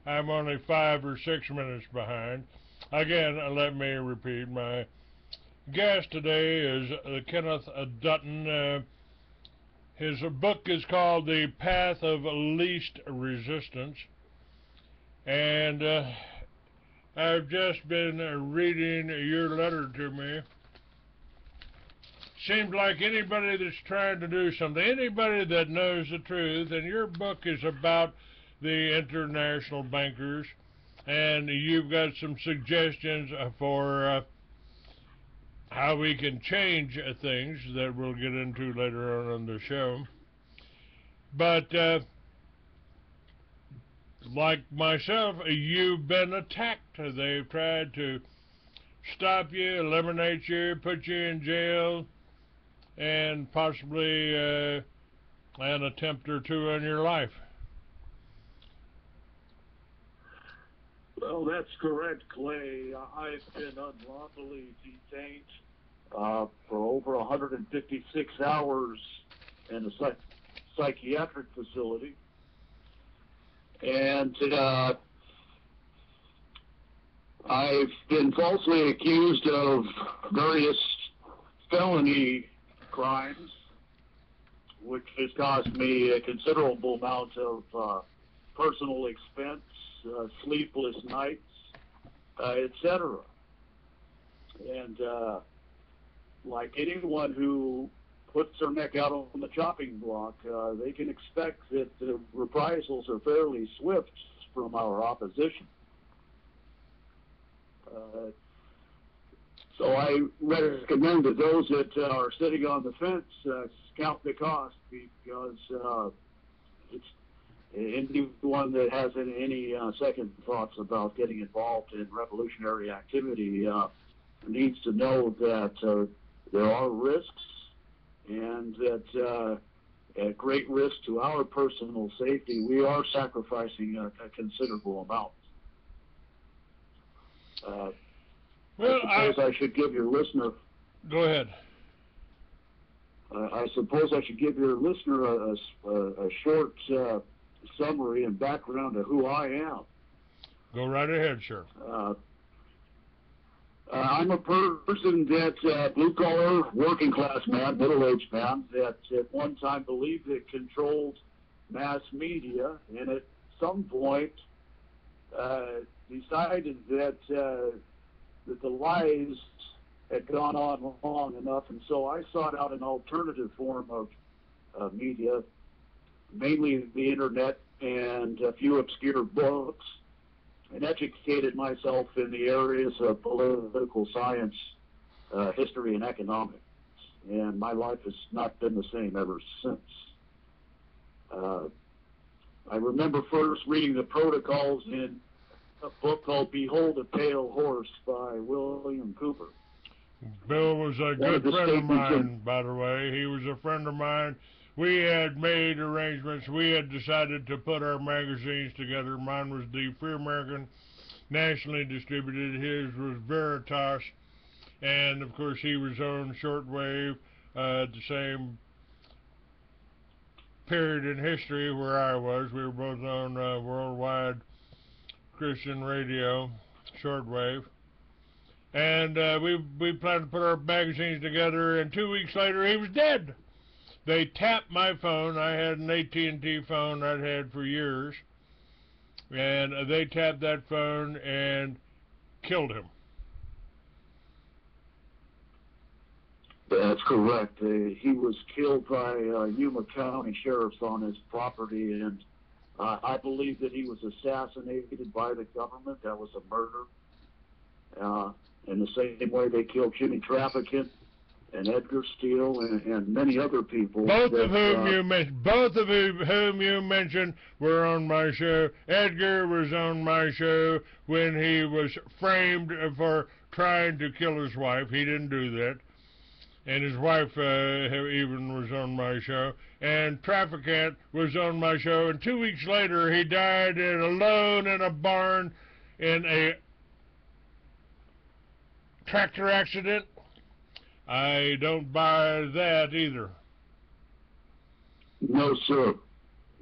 I'm only 5 or 6 minutes behind. Again, let me repeat, my guest today is Kenneth Dutton. His book is called The Path of Least Resistance, and I've just been reading your letter to me. Seems like anybody that's trying to do something, anybody that knows the truth, and your book is about the international bankers, and you've got some suggestions for how we can change things that we'll get into later on the show. But like myself, you've been attacked. They've tried to stop you, eliminate you, put you in jail, and possibly an attempt or two on your life. Well, that's correct, Clay. I've been unlawfully detained for over 156 hours in a psychiatric facility. And I've been falsely accused of various felony crimes, which has caused me a considerable amount of personal expense, sleepless nights, etc. And like anyone who puts their neck out on the chopping block, they can expect that the reprisals are fairly swift from our opposition. So I recommend that those that are sitting on the fence count the cost, because it's anyone that has any second thoughts about getting involved in revolutionary activity needs to know that there are risks, and that at great risk to our personal safety, we are sacrificing a considerable amount. Well, I suppose I should give your listener... Go ahead. I suppose I should give your listener a short summary and background of who I am. Go right ahead, sir. I'm a person that blue-collar, working-class man, middle-aged man, that at one time believed it controlled mass media, and at some point decided that the lies had gone on long enough, and so I sought out an alternative form of media, mainly the internet and a few obscure books, and educated myself in the areas of political science, history, and economics. And my life has not been the same ever since. I remember first reading the protocols in a book called Behold a Pale Horse by William Cooper. Bill was a good friend of mine, by the way. He was a friend of mine. We had made arrangements. We had decided to put our magazines together. Mine was the Free American, nationally distributed. His was Veritas. And, of course, he was on shortwave at the same period in history where I was. We were both on worldwide Christian radio, shortwave. And we planned to put our magazines together, and 2 weeks later he was dead. They tapped my phone. I had an AT&T phone I'd had for years, and they tapped that phone and killed him. That's correct. He was killed by Yuma County sheriffs on his property, and I believe that he was assassinated by the government. That was a murder. In the same way they killed Jimmy Trafficant and Edgar Steele and many other people. Both of whom you mentioned were on my show. Edgar was on my show when he was framed for trying to kill his wife. He didn't do that. And his wife even was on my show. And Trafficant was on my show. And 2 weeks later, he died alone in a barn in a tractor accident. I don't buy that either. No, sir.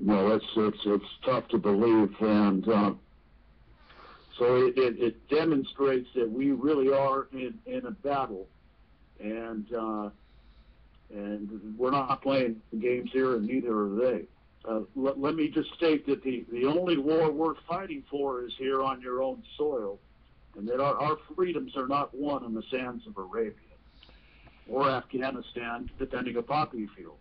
No, it's tough to believe, and so it demonstrates that we really are in a battle, and we're not playing games here, and neither are they. Let me just state that the only war worth fighting for is here on your own soil, and that our freedoms are not won in the sands of Arabia or Afghanistan, defending a poppy field.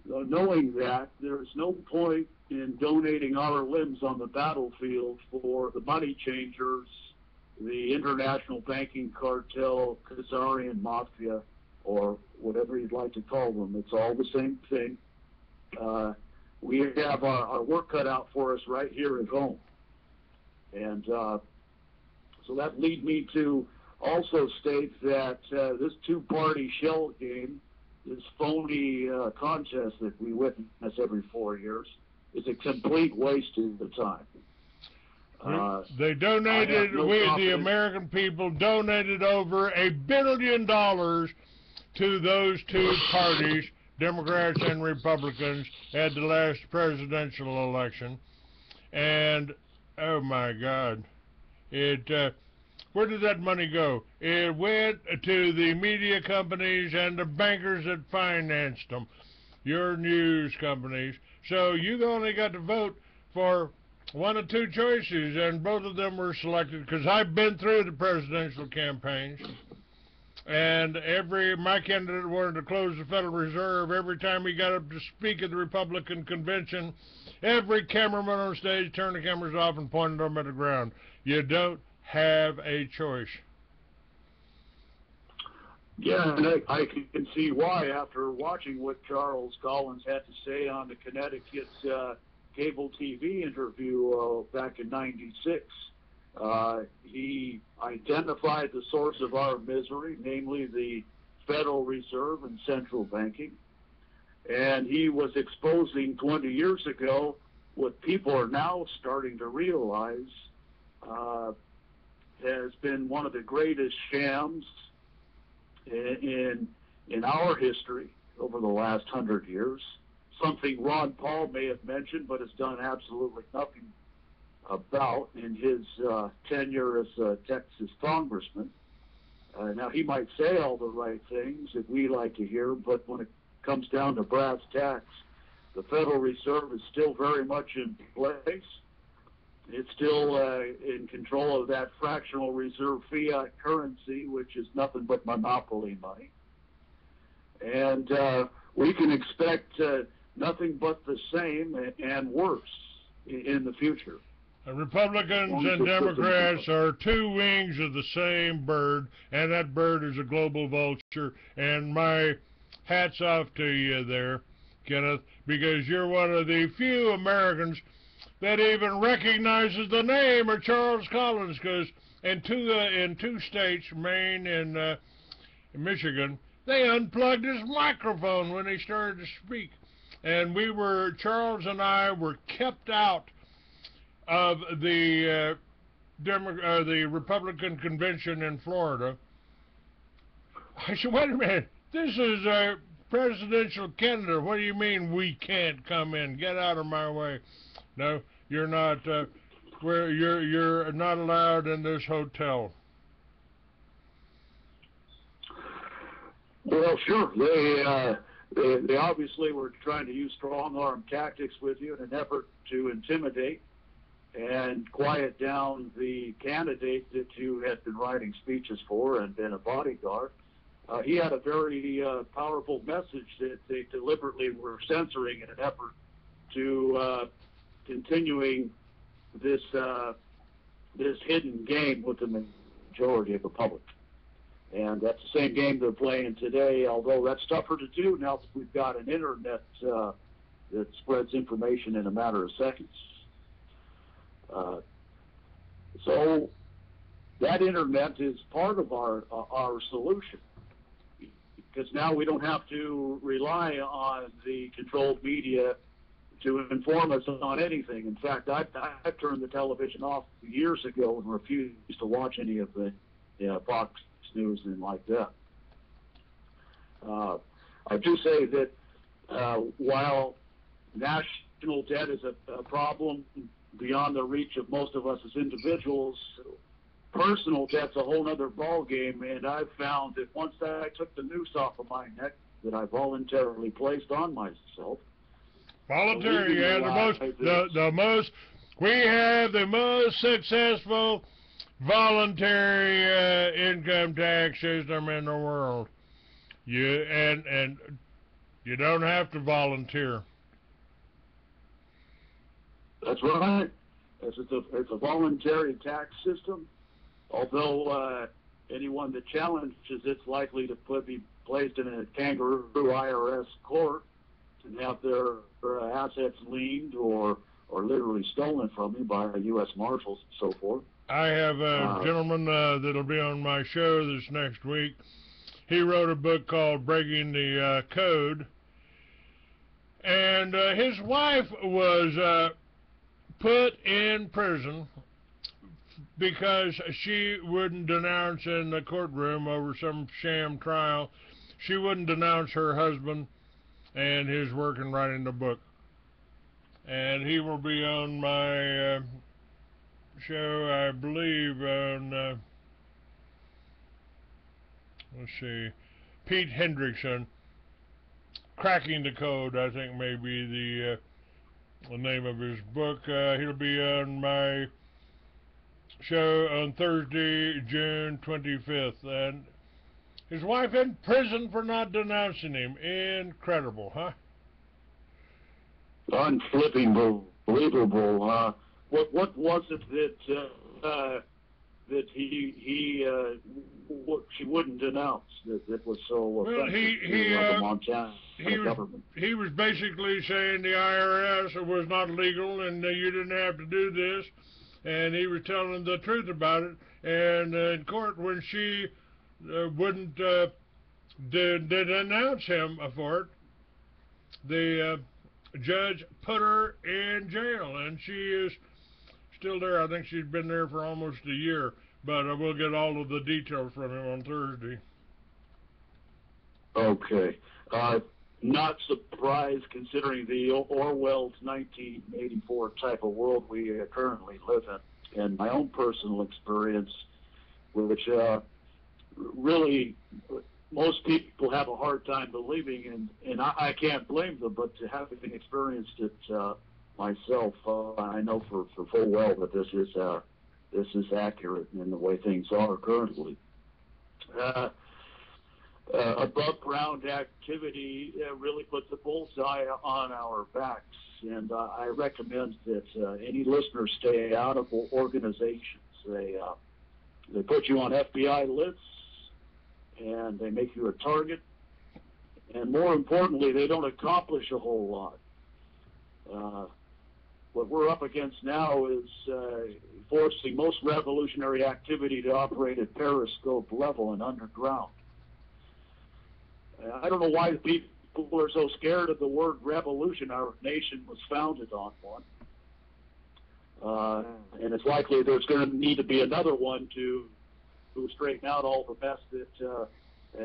Knowing that, there's no point in donating our limbs on the battlefield for the money changers, the international banking cartel, Khazarian mafia, or whatever you'd like to call them. It's all the same thing. We have our work cut out for us right here at home. And so that leads me to also state that this two-party shell game, this phony contest that we witness every 4 years, is a complete waste of the time. They donated, the American people donated over $1 billion to those two parties, Democrats and Republicans, at the last presidential election. And, oh my God, where did that money go? It went to the media companies and the bankers that financed them, your news companies. So you only got to vote for one of two choices, and both of them were selected, because I've been through the presidential campaigns, and my candidate wanted to close the Federal Reserve. Every time he got up to speak at the Republican convention, every cameraman on stage turned the cameras off and pointed them at the ground. You don't have a choice. Yeah, and I can see why after watching what Charles Collins had to say on the Connecticut's cable TV interview back in '96. He identified the source of our misery, namely the Federal Reserve and central banking. And he was exposing 20 years ago what people are now starting to realize has been one of the greatest shams in our history over the last 100 years. Something Ron Paul may have mentioned, but has done absolutely nothing about in his tenure as a Texas congressman. Now, he might say all the right things that we like to hear, but when it comes down to brass tacks, the Federal Reserve is still very much in place. It's still in control of that fractional reserve fiat currency, which is nothing but monopoly money. And we can expect nothing but the same and worse in the future. Republicans and Democrats are two wings of the same bird, and that bird is a global vulture. And my hat's off to you there, Kenneth, because you're one of the few Americans that even recognizes the name of Charles Collins, because in two states, Maine and Michigan, they unplugged his microphone when he started to speak. And Charles and I were kept out of the Republican convention in Florida. I said, wait a minute, this is a presidential candidate. What do you mean we can't come in? Get out of my way. No, you're not. You're not allowed in this hotel. Well, sure. They obviously were trying to use strong-arm tactics with you in an effort to intimidate and quiet down the candidate that you had been writing speeches for and been a bodyguard. He had a very powerful message that they deliberately were censoring in an effort to continuing this hidden game with the majority of the public. And that's the same game they're playing today, although that's tougher to do now that we've got an internet that spreads information in a matter of seconds. So that internet is part of our solution, because now we don't have to rely on the controlled media to inform us on anything. In fact, I turned the television off years ago and refused to watch any of the Fox News and like that. I do say that while national debt is a problem beyond the reach of most of us as individuals, personal debt's a whole other ballgame, and I've found that once I took the noose off of my neck that I voluntarily placed on myself. Voluntary, yeah, we have the most successful voluntary income tax system in the world. And you don't have to volunteer. That's right. It's a voluntary tax system. Although anyone that challenges it's likely to be placed in a kangaroo IRS court and have their assets liened or literally stolen from me by U.S. Marshals and so forth. I have a gentleman that'll be on my show this next week. He wrote a book called Breaking the Code, and his wife was put in prison because she wouldn't denounce in the courtroom over some sham trial. She wouldn't denounce her husband and his work in writing the book. And he will be on my show, I believe, on, let's see, Pete Hendrickson. Cracking the Code, I think, may be the name of his book. He'll be on my show on Thursday, June 25th. And his wife in prison for not denouncing him. Incredible, huh? Unflipping believable. What was it that she wouldn't denounce that was so offensive to the Montana government? He was basically saying the IRS was not legal and you didn't have to do this, and he was telling the truth about it. And in court, when she wouldn't denounce him for it, the judge put her in jail, and she is still there. I think she's been there for almost a year, but we'll get all of the details from him on Thursday. Okay. Not surprised, considering the Orwell's 1984 type of world we currently live in, and my own personal experience, which really most people have a hard time believing, and I can't blame them, but to having experienced it myself, I know for full well that this is accurate in the way things are currently. Above ground activity really puts a bullseye on our backs, and I recommend that any listeners stay out of organizations. They put you on FBI lists, and they make you a target, and more importantly, they don't accomplish a whole lot. What we're up against now is forcing most revolutionary activity to operate at periscope level and underground. I don't know why people are so scared of the word revolution. Our nation was founded on one. And it's likely there's going to need to be another one to straighten out all the mess that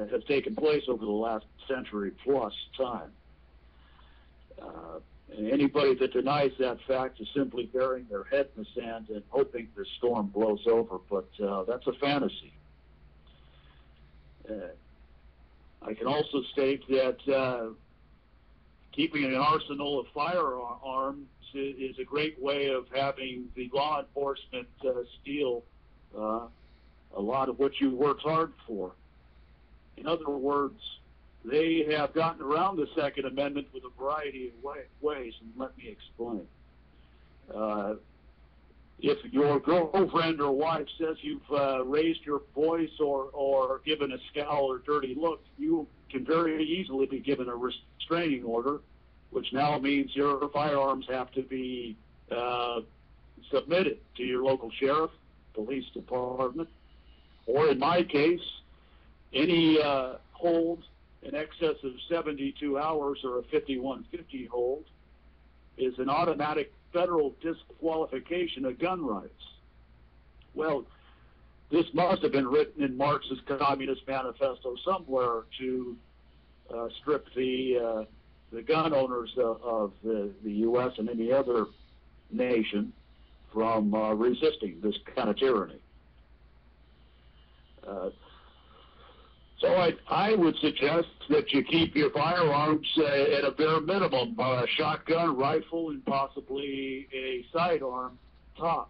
has taken place over the last century plus time. And anybody that denies that fact is simply burying their head in the sand and hoping the storm blows over, but that's a fantasy. I can also state that keeping an arsenal of firearms is a great way of having the law enforcement steal a lot of what you worked hard for. In other words, they have gotten around the Second Amendment with a variety of ways, and let me explain. If your girlfriend or wife says you've raised your voice or given a scowl or dirty look, you can very easily be given a restraining order, which now means your firearms have to be submitted to your local sheriff, police department, or in my case, any hold in excess of 72 hours or a 5150 hold is an automatic federal disqualification of gun rights. Well, this must have been written in Marx's Communist Manifesto somewhere to strip the the gun owners of the U.S. and any other nation from resisting this kind of tyranny. So I would suggest that you keep your firearms at a bare minimum, a shotgun, rifle, and possibly a sidearm tops.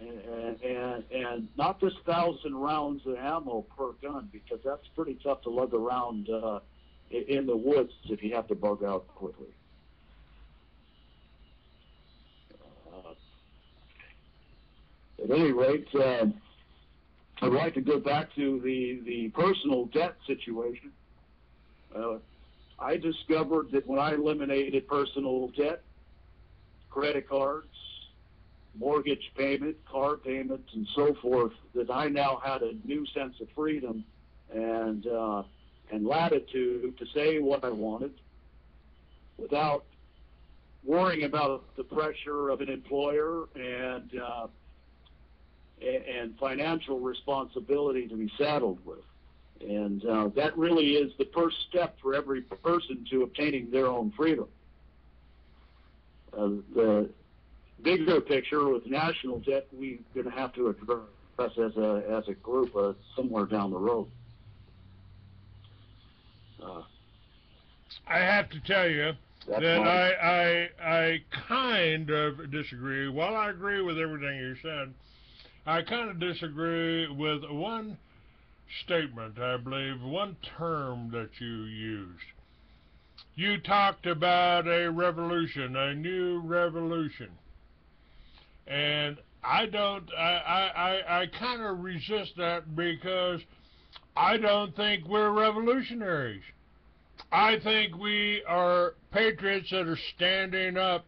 And not just 1,000 rounds of ammo per gun, because that's pretty tough to lug around in the woods if you have to bug out quickly. At any rate, I'd like to go back to the personal debt situation. I discovered that when I eliminated personal debt, credit cards, mortgage payment, car payments, and so forth, that I now had a new sense of freedom and latitude to say what I wanted without worrying about the pressure of an employer and financial responsibility to be saddled with. And that really is the first step for every person to obtaining their own freedom. The bigger picture with national debt, we're going to have to address as a group somewhere down the road. I have to tell you that I kind of disagree. While I agree with everything you said, I kind of disagree with one statement, I believe, one term that you used. You talked about a revolution, a new revolution. And I kind of resist that because I don't think we're revolutionaries. I think we are patriots that are standing up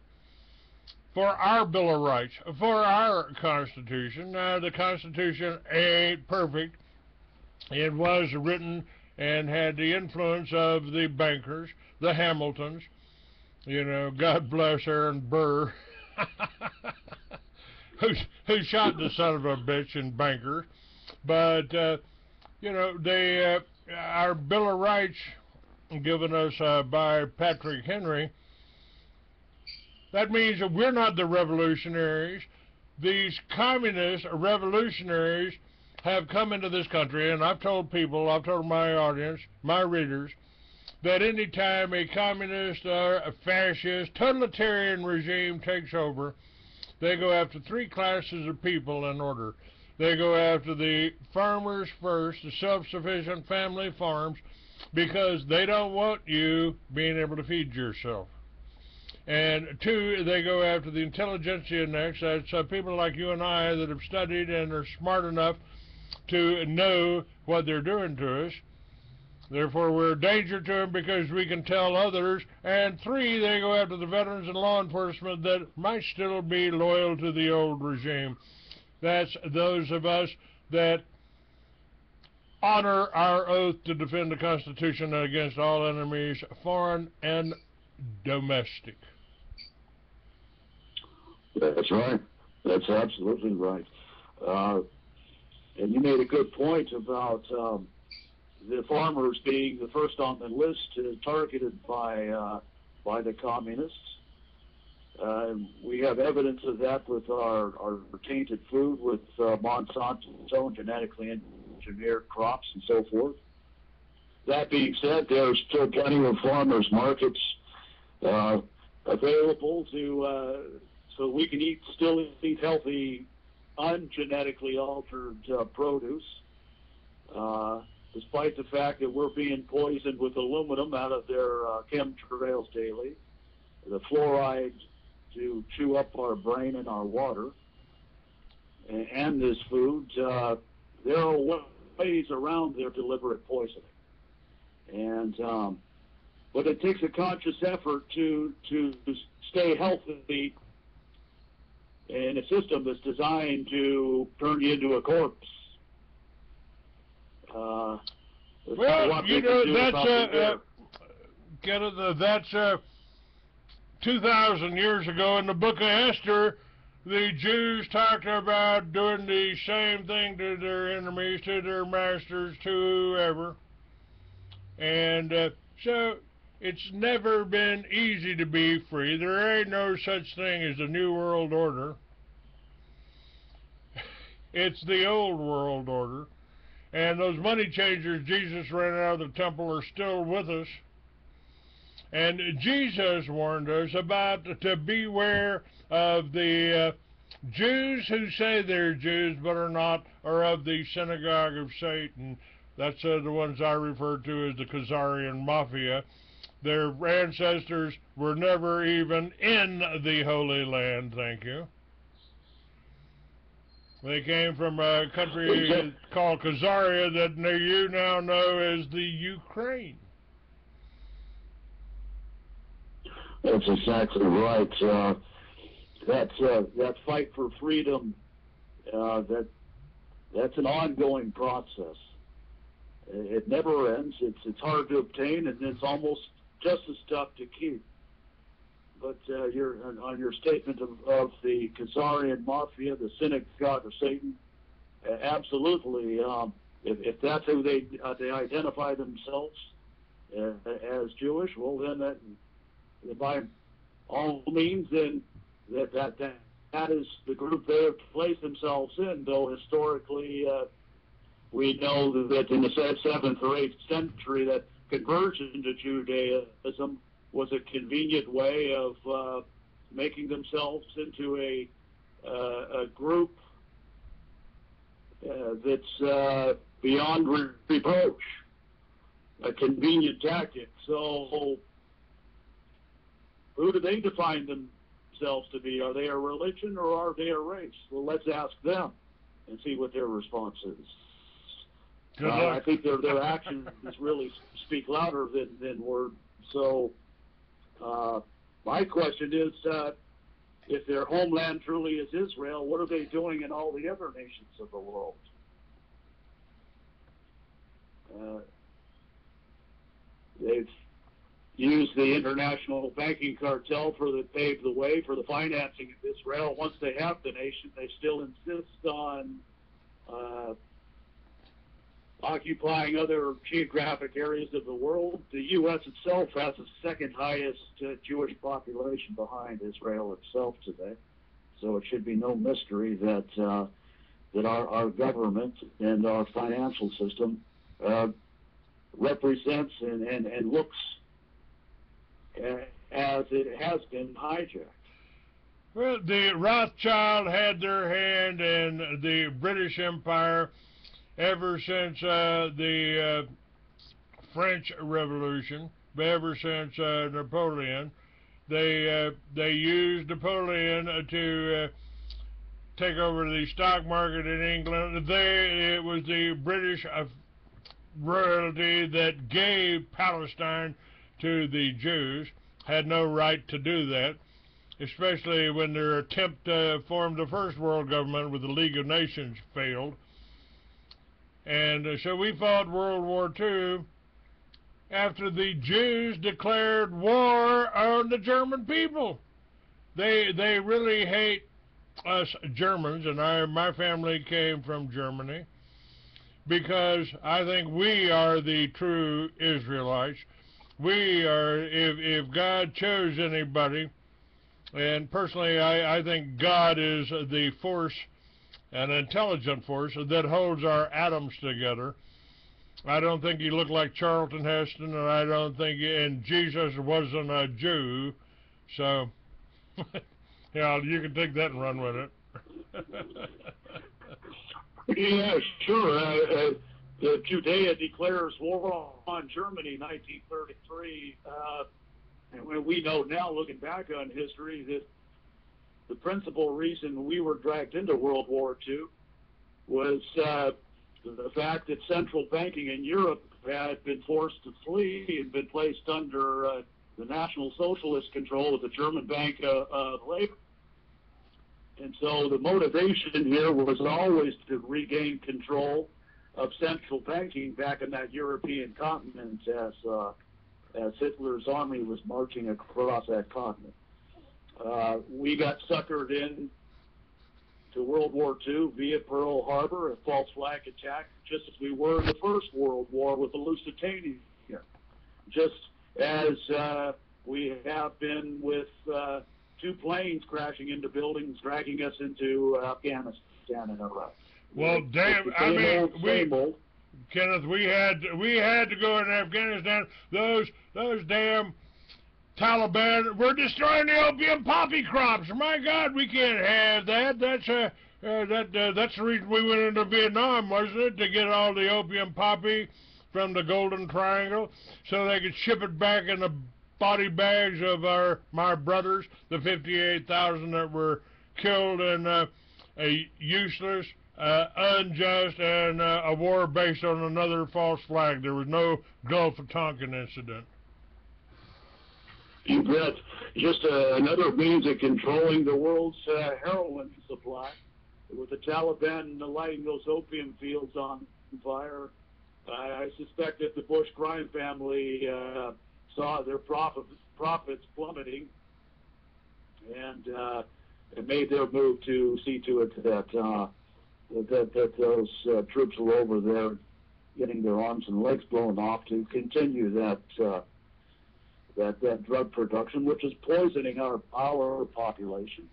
for our Bill of Rights, for our Constitution. Now, the Constitution ain't perfect. It was written and had the influence of the bankers, the Hamiltons, you know, God bless Aaron Burr, who shot the son of a bitch and banker. But, you know, our Bill of Rights given us by Patrick Henry, that means that we're not the revolutionaries. These communist revolutionaries have come into this country, and I've told people, I've told my audience, my readers, that any time a communist or a fascist, totalitarian regime takes over, they go after three classes of people in order. They go after the farmers first, the self-sufficient family farms, because they don't want you being able to feed yourself. And two, they go after the intelligentsia next. That's people like you and I that have studied and are smart enough to know what they're doing to us. Therefore, we're a danger to them because we can tell others. And three, they go after the veterans and law enforcement that might still be loyal to the old regime. That's those of us that honor our oath to defend the Constitution against all enemies, foreign and domestic. That's right. That's absolutely right. And you made a good point about the farmers being the first on the list targeted by the communists. We have evidence of that with our tainted food, with Monsanto and genetically engineered crops and so forth. That being said, there's still plenty of farmers markets available so we can still eat healthy, ungenetically altered produce, despite the fact that we're being poisoned with aluminum out of their chemtrails daily, the fluoride to chew up our brain and our water, and this food. There are ways around their deliberate poisoning. And but it takes a conscious effort to stay healthy in a system that's designed to turn you into a corpse. Well, you know, that's 2,000 years ago in the book of Esther. The Jews talked about doing the same thing to their enemies, to their masters, to whoever. And so It's never been easy to be free. There ain't no such thing as the New World Order. It's the old world order. And those money changers Jesus ran out of the temple are still with us. And Jesus warned us about to beware of the Jews who say they're Jews but are not, or of the synagogue of Satan. That's the ones I refer to as the Khazarian Mafia. Their ancestors were never even in the Holy Land, thank you. They came from a country called Khazaria that you now know as the Ukraine. That's exactly right. That fight for freedom, that's an ongoing process. It never ends. It's hard to obtain, and it's almost just as tough to keep. But on your statement of the Khazarian Mafia, the synagogue of Satan, absolutely. If that's who they identify themselves as Jewish, well then by all means, then that is the group they have placed themselves in. Though historically, we know that in the 7th or 8th century, that conversion to Judaism was a convenient way of making themselves into a group that's beyond reproach, a convenient tactic. So who do they define themselves to be? Are they a religion or are they a race? Well, let's ask them and see what their response is. I think their actions really speak louder than words. So my question is, if their homeland truly is Israel, what are they doing in all the other nations of the world? They've used the international banking cartel paved the way for the financing of Israel. Once they have the nation, they still insist on occupying other geographic areas of the world. The U.S. itself has the second highest Jewish population behind Israel itself today. So it should be no mystery that our government and our financial system represents and looks as it has been hijacked. Well, the Rothschild had their hand in the British Empire ever since the French Revolution, ever since Napoleon. They used Napoleon to take over the stock market in England. It was the British royalty that gave Palestine to the Jews. Had no right to do that, especially when their attempt to form the first world government with the League of Nations failed. And so we fought World War II after the Jews declared war on the German people. They really hate us Germans, and my family came from Germany, because I think we are the true Israelites. We are, if God chose anybody, and personally I think God is the force, an intelligent force that holds our atoms together. I don't think he looked like Charlton Heston, and I don't think, and Jesus wasn't a Jew, so yeah, you can take that and run with it. Yeah, sure. Judea declares war on Germany in 1933, and we know now, looking back on history, that the principal reason we were dragged into World War II was the fact that central banking in Europe had been forced to flee and been placed under the National Socialist control of the German Bank of Labor. And so the motivation here was always to regain control of central banking back in that European continent as Hitler's army was marching across that continent. We got suckered in to World War II via Pearl Harbor, a false flag attack, just as we were in the First World War with the Lusitania. Just as we have been with 2 planes crashing into buildings, dragging us into Afghanistan and Iraq. Well, damn, I mean, Kenneth, we had to go in Afghanistan. Those damn Taliban were destroying the opium poppy crops. My God, we can't have that. That's the reason we went into Vietnam, wasn't it? To get all the opium poppy from the Golden Triangle, so they could ship it back in the body bags of my brothers, the 58,000 that were killed in a useless, unjust, and a war based on another false flag. There was no Gulf of Tonkin incident. You bet. Just another means of controlling the world's heroin supply. With the Taliban lighting those opium fields on fire, I suspect that the Bush crime family saw their profits plummeting, and it made their move to see to it that those troops were over there getting their arms and legs blown off to continue that drug production, which is poisoning our population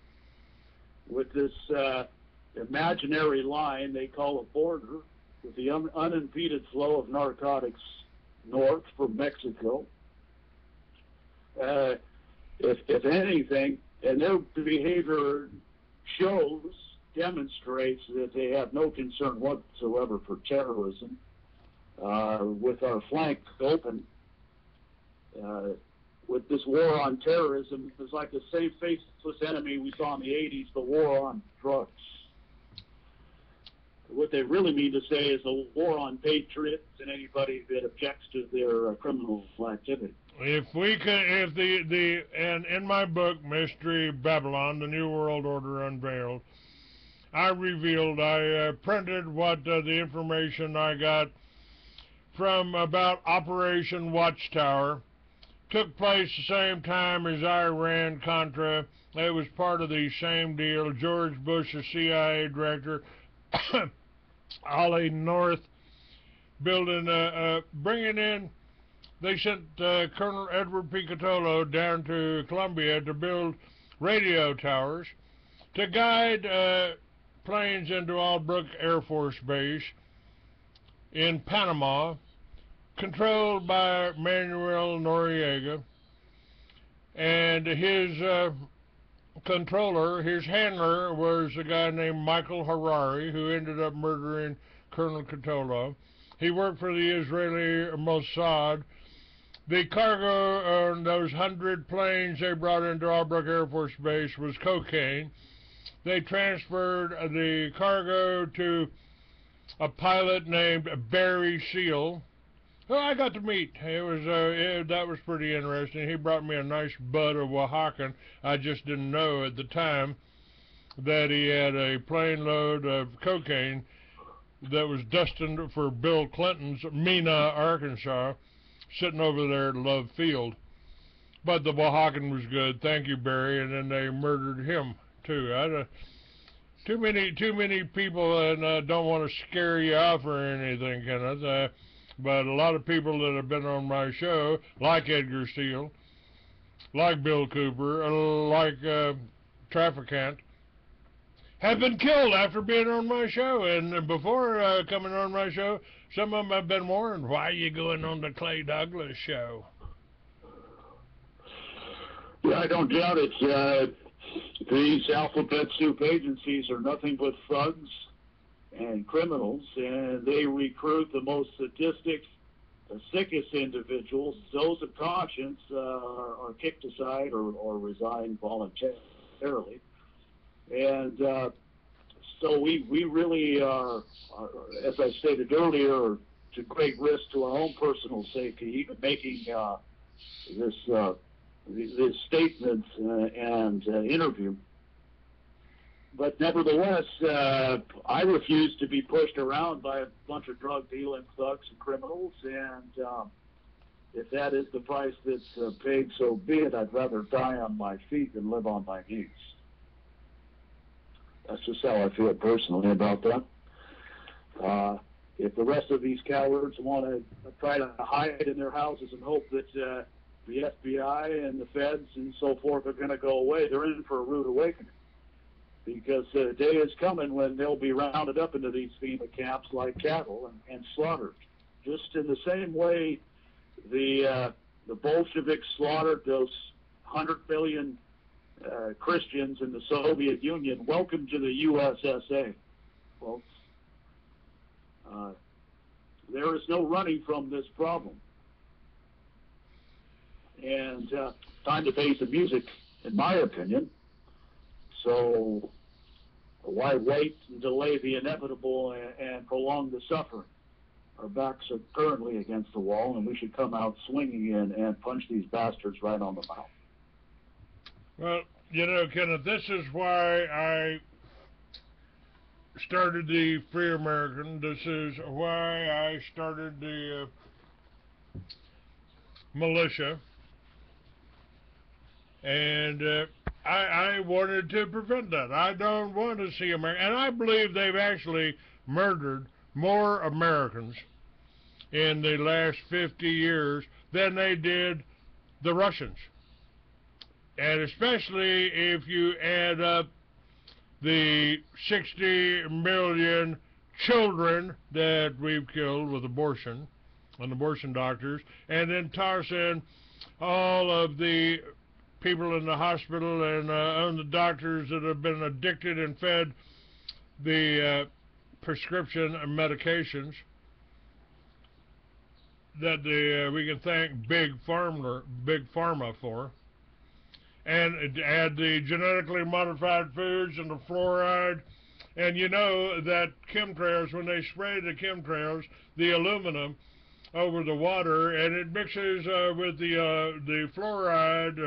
with this imaginary line they call a border, with the unimpeded flow of narcotics north from Mexico. If anything, and their behavior demonstrates that they have no concern whatsoever for terrorism. With our flank open, with this war on terrorism, it's like the same faceless enemy we saw in the 80s, the war on drugs. What they really mean to say is a war on patriots and anybody that objects to their criminal activity. If we can, and in my book, Mystery Babylon, The New World Order Unveiled, I printed what the information I got from about Operation Watchtower. Took place the same time as Iran-Contra. It was part of the same deal. George Bush, the CIA director, Ollie North, bringing in, they sent Colonel Edward Picatolo down to Colombia to build radio towers to guide planes into Albrook Air Force Base in Panama, controlled by Manuel Noriega, and his controller, his handler, was a guy named Michael Harari, who ended up murdering Colonel Catolo. He worked for the Israeli Mossad. The cargo on those 100 planes they brought into Albrook Air Force Base was cocaine. They transferred the cargo to a pilot named Barry Seal, who I got to meet. That was pretty interesting. He brought me a nice bud of Oaxacan. I just didn't know at the time that he had a plane load of cocaine that was destined for Bill Clinton's Mena, Arkansas, sitting over there at Love Field. But the Oaxacan was good. Thank you, Barry. And then they murdered him too. Too many people, and don't want to scare you off or anything, Kenneth. But a lot of people that have been on my show, like Edgar Steele, like Bill Cooper, like Traficant, have been killed after being on my show. And before coming on my show, some of them have been warned, why are you going on the Clay Douglas show? Yeah, I don't doubt it. These alphabet soup agencies are nothing but thugs and criminals, and they recruit the most sadistic, the sickest individuals. Those of conscience are kicked aside or resign voluntarily. And so we really are, as I stated earlier, to great risk to our own personal safety, even making this statement and interview. But nevertheless, I refuse to be pushed around by a bunch of drug-dealing thugs and criminals, and if that is the price that's paid, so be it. I'd rather die on my feet than live on my knees. That's just how I feel personally about that. If the rest of these cowards want to try to hide in their houses and hope that the FBI and the feds and so forth are going to go away. They're in for a rude awakening, because the day is coming when they'll be rounded up into these FEMA camps like cattle and slaughtered. Just in the same way the Bolsheviks slaughtered those 100 million Christians in the Soviet Union. Welcome to the USSA, folks. There is no running from this problem. And time to face the music, in my opinion. So why wait and delay the inevitable and prolong the suffering? Our backs are currently against the wall, and we should come out swinging and punch these bastards right on the mouth. Well, you know, Kenneth, this is why I started the Free American. This is why I started the militia. And I wanted to prevent that. I don't want to see America. And I believe they've actually murdered more Americans in the last 50 years than they did the Russians. And especially if you add up the 60 million children that we've killed with abortion and abortion doctors, and then toss in all of the people in the hospital and the doctors that have been addicted and fed the prescription medications that we can thank Big Pharma for, and add the genetically modified foods and the fluoride, and you know that chemtrails, when they spray the chemtrails, the aluminum over the water, and it mixes with the fluoride,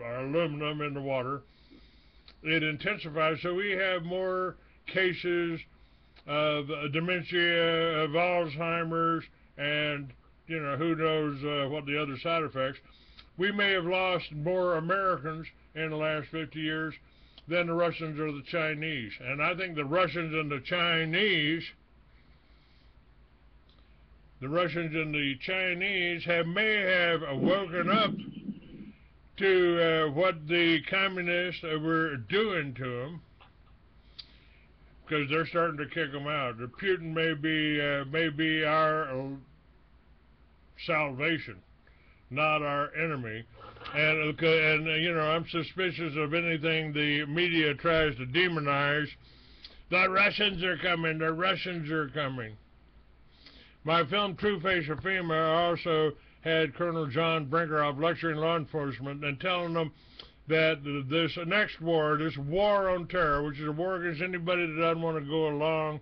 aluminum in the water, it intensifies. So we have more cases of dementia, of Alzheimer's, and you know, who knows what the other side effects. We may have lost more Americans in the last 50 years than the Russians or the Chinese. And I think the Russians and the Chinese may have woken up to what the communists were doing to them, because they're starting to kick them out. Putin may be our salvation, not our enemy. And you know, I'm suspicious of anything the media tries to demonize. The Russians are coming. The Russians are coming. My film, True Face of FEMA, also had Colonel John Brinkerhoff lecturing law enforcement and telling them that this next war, this war on terror, which is a war against anybody that doesn't want to go along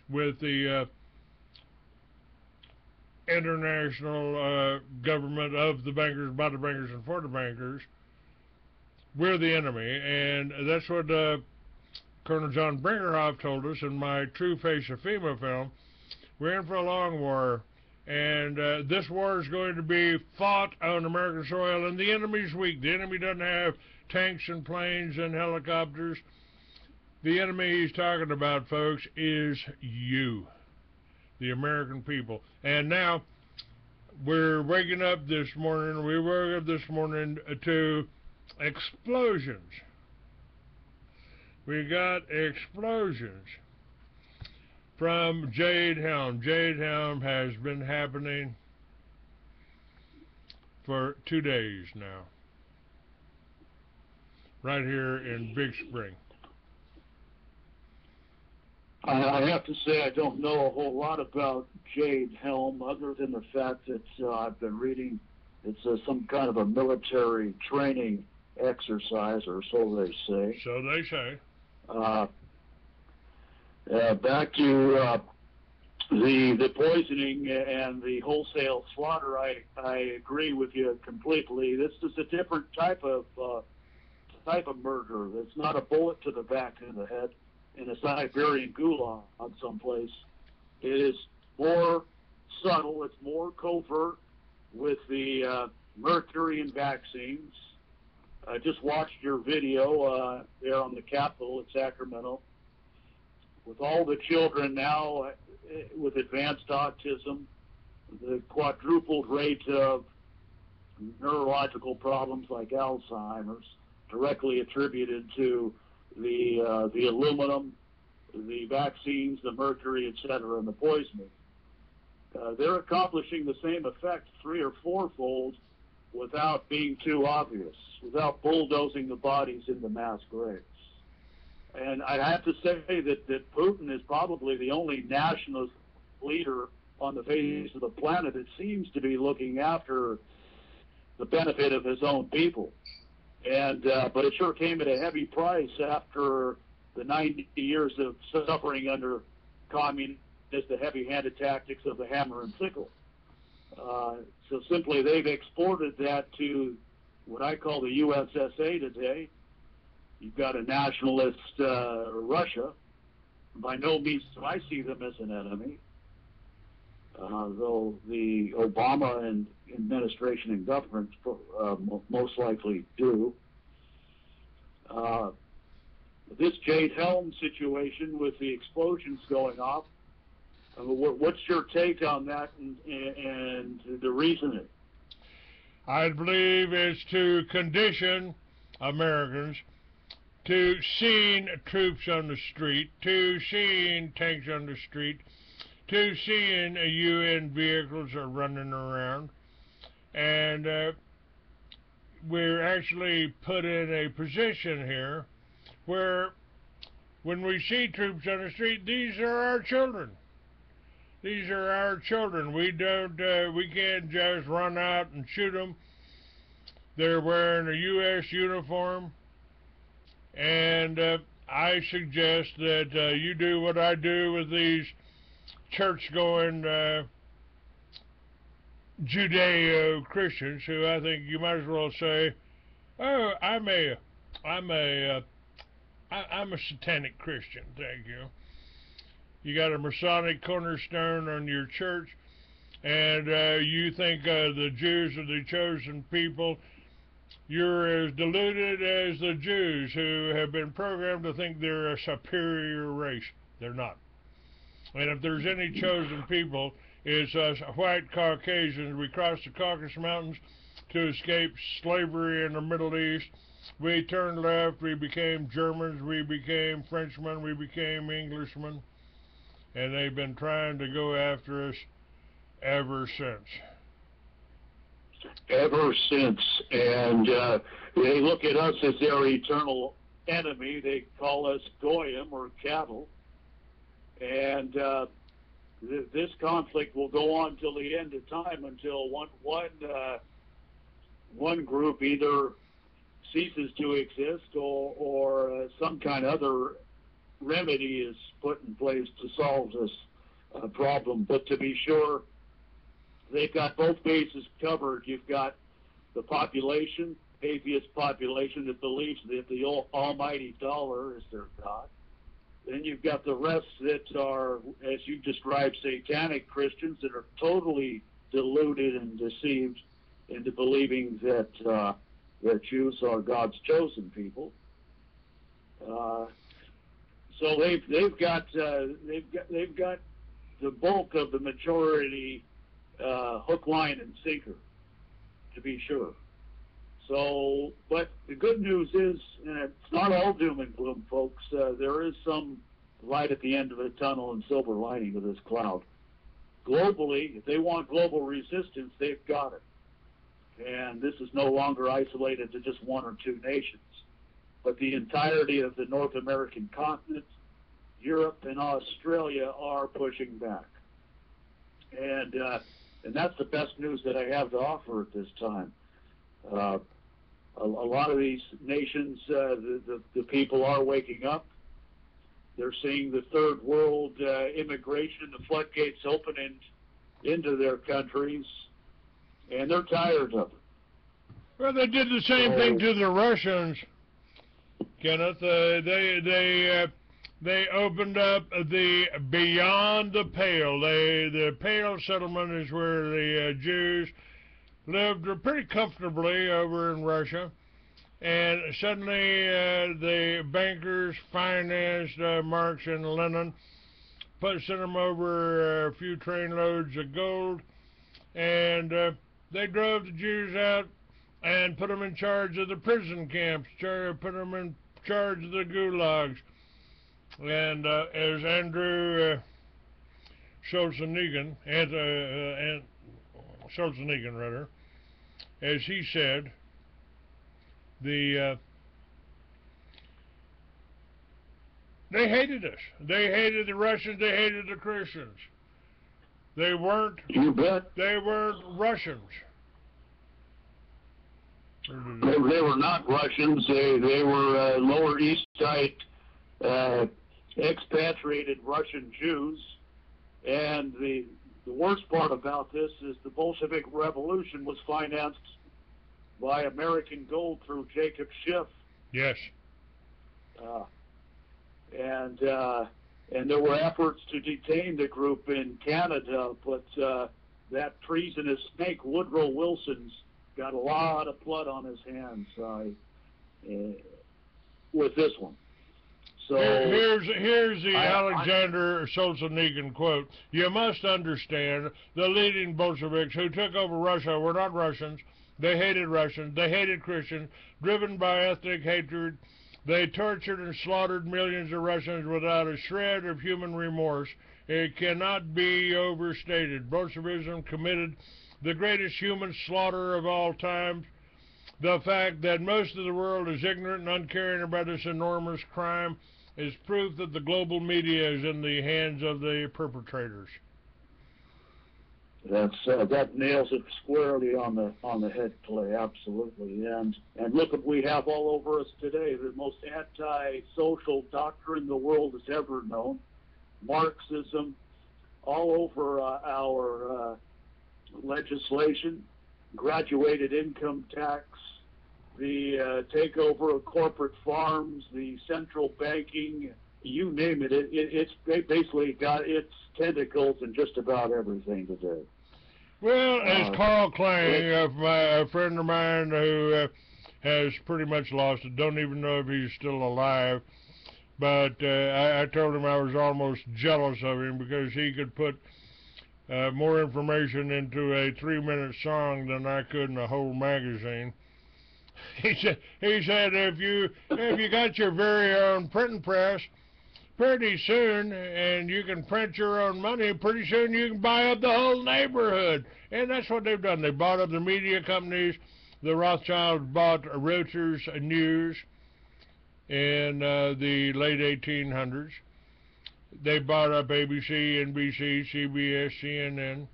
with the international government of the bankers, by the bankers, and for the bankers, we're the enemy. And that's what Colonel John Brinkerhoff told us in my True Face of FEMA film. We're in for a long war, and this war is going to be fought on American soil, and the enemy's weak. The enemy doesn't have tanks and planes and helicopters. The enemy he's talking about, folks, is you, the American people. And now we're waking up this morning, we woke up this morning to explosions. We got explosions from Jade Helm. Jade Helm has been happening for 2 days now, right here in Big Spring. I have to say I don't know a whole lot about Jade Helm, other than the fact that I've been reading it's some kind of a military training exercise, or so they say. So they say. Back to the poisoning and the wholesale slaughter, I agree with you completely. This is a different type of murder. It's not a bullet to the back of the head in a Siberian gulag someplace. It is more subtle. It's more covert with the mercury in vaccines. I just watched your video there on the Capitol at Sacramento. With all the children now with advanced autism, the quadrupled rate of neurological problems like Alzheimer's, directly attributed to the aluminum, the vaccines, the mercury, etc., and the poisoning. They're accomplishing the same effect 3- or 4-fold without being too obvious, without bulldozing the bodies into mass graves. And I have to say that Putin is probably the only nationalist leader on the face of the planet that seems to be looking after the benefit of his own people. And but it sure came at a heavy price after the 90 years of suffering under communism, the heavy-handed tactics of the hammer and sickle. So simply they've exported that to what I call the USSA today. You've got a nationalist Russia. By no means do I see them as an enemy, though the Obama administration and government most likely do. This Jade Helm situation with the explosions going off, what's your take on that and the reasoning? I believe it's to condition Americans to seeing troops on the street, to seeing tanks on the street, to seeing UN vehicles are running around, and we're actually put in a position here where when we see troops on the street, these are our children. These are our children. We can't just run out and shoot them. They're wearing a U.S. uniform, and I suggest that you do what I do with these church-going Judeo-Christians, who I think you might as well say, "Oh, I'm a satanic Christian." Thank you. You got a Masonic cornerstone on your church, and you think the Jews are the chosen people. You're as deluded as the Jews, who have been programmed to think they're a superior race. They're not. And if there's any chosen people, it's us white Caucasians. We crossed the Caucasus Mountains to escape slavery in the Middle East. We turned left, we became Germans, we became Frenchmen, we became Englishmen. And they've been trying to go after us ever since. Ever since. And they look at us as their eternal enemy. They call us goyim, or cattle. And this conflict will go on till the end of time, until one group either ceases to exist or some kind of other remedy is put in place to solve this problem. But to be sure, they've got both bases covered. You've got the population, atheist population, that believes that the almighty dollar is their God. Then you've got the rest that are, as you described, satanic Christians that are totally deluded and deceived into believing that Jews are God's chosen people. So they've got the bulk of the majority hook, line, and sinker, to be sure. So, but the good news is, and it's not all doom and gloom, folks. There is some light at the end of the tunnel and silver lining of this cloud. Globally, if they want global resistance, they've got it. And this is no longer isolated to just one or two nations, but the entirety of the North American continent, Europe, and Australia are pushing back. And that's the best news that I have to offer at this time. A lot of these nations, the people are waking up. They're seeing the third world immigration, the floodgates opening into their countries, and they're tired of it. Well, they did the same thing to the Russians, Kenneth. They opened up the beyond the pale. The pale settlement is where the Jews lived pretty comfortably over in Russia, and suddenly the bankers financed Marx and Lenin, sent them over a few trainloads of gold, and they drove the Jews out and put them in charge of the prison camps, put them in charge of the gulags. And as Andrew Schwarzenegger, as he said, they hated us. They hated the Russians. They hated the Christians. They weren't. You bet. They weren't Russians. They were not Russians. They were Lower East Side expatriated Russian Jews. And the worst part about this is the Bolshevik Revolution was financed by American gold through Jacob Schiff. Yes. And there were efforts to detain the group in Canada, but that treasonous snake, Woodrow Wilson's, got a lot of blood on his hands with this one. So here's the Alexander Solzhenitsyn quote. You must understand, the leading Bolsheviks who took over Russia were not Russians. They hated Russians. They hated Christians. Driven by ethnic hatred, they tortured and slaughtered millions of Russians without a shred of human remorse. It cannot be overstated. Bolshevism committed the greatest human slaughter of all time. The fact that most of the world is ignorant and uncaring about this enormous crime is proof that the global media is in the hands of the perpetrators. That nails it squarely on the head, Clay. Absolutely. And look what we have all over us today. The most anti-social doctrine the world has ever known. Marxism all over our legislation, graduated income tax, the takeover of corporate farms, the central banking, you name it. It's basically got its tentacles in just about everything today. Well, as Carl Klang, a friend of mine who has pretty much lost it, don't even know if he's still alive, but I told him I was almost jealous of him because he could put more information into a 3-minute song than I could in a whole magazine. He said if you got your very own printing press, pretty soon, and you can print your own money, pretty soon you can buy up the whole neighborhood. And that's what they've done. They bought up the media companies. The Rothschilds bought Reuters News in the late 1800s. They bought up ABC, NBC, CBS, CNN.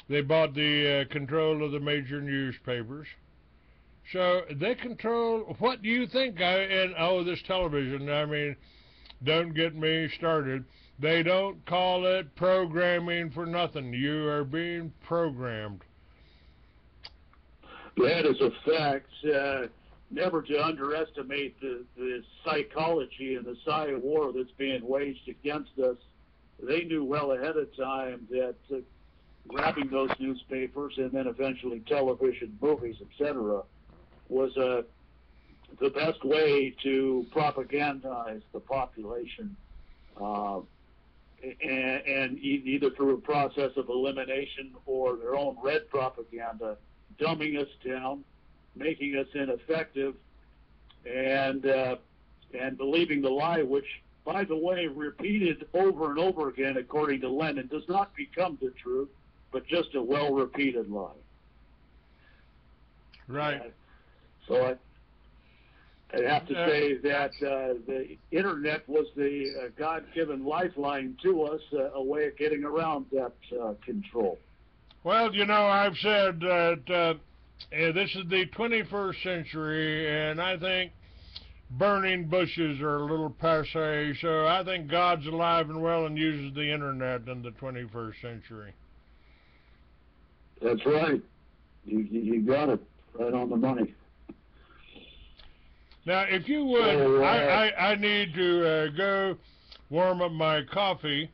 They bought the control of the major newspapers. So they control, what do you think? This television, I mean, don't get me started. They don't call it programming for nothing. You are being programmed. That is a fact. Never to underestimate the psychology and the psy war that's being waged against us. They knew well ahead of time that grabbing those newspapers and then eventually television, movies, etc., was the best way to propagandize the population, and either through a process of elimination or their own red propaganda, dumbing us down, making us ineffective, and believing the lie, which, by the way, repeated over and over again, according to Lenin, does not become the truth, but just a well-repeated lie. Right. So I have to say that the Internet was the God-given lifeline to us, a way of getting around that control. Well, you know, I've said that this is the 21st century, and I think burning bushes are a little passé, so I think God's alive and well and uses the Internet in the 21st century. That's right. You got it right on the money. Now, if you would, I need to go warm up my coffee,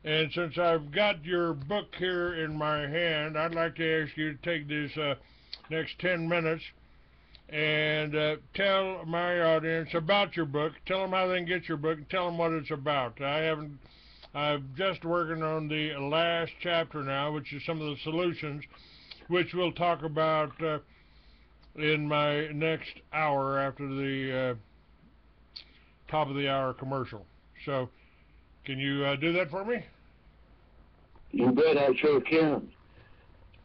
and since I've got your book here in my hand, I'd like to ask you to take this next 10 minutes and tell my audience about your book. Tell them how they can get your book, and tell them what it's about. I'm just working on the last chapter now, which is some of the solutions. which we'll talk about in my next hour after the top of the hour commercial. So, can you do that for me? You bet, I sure can.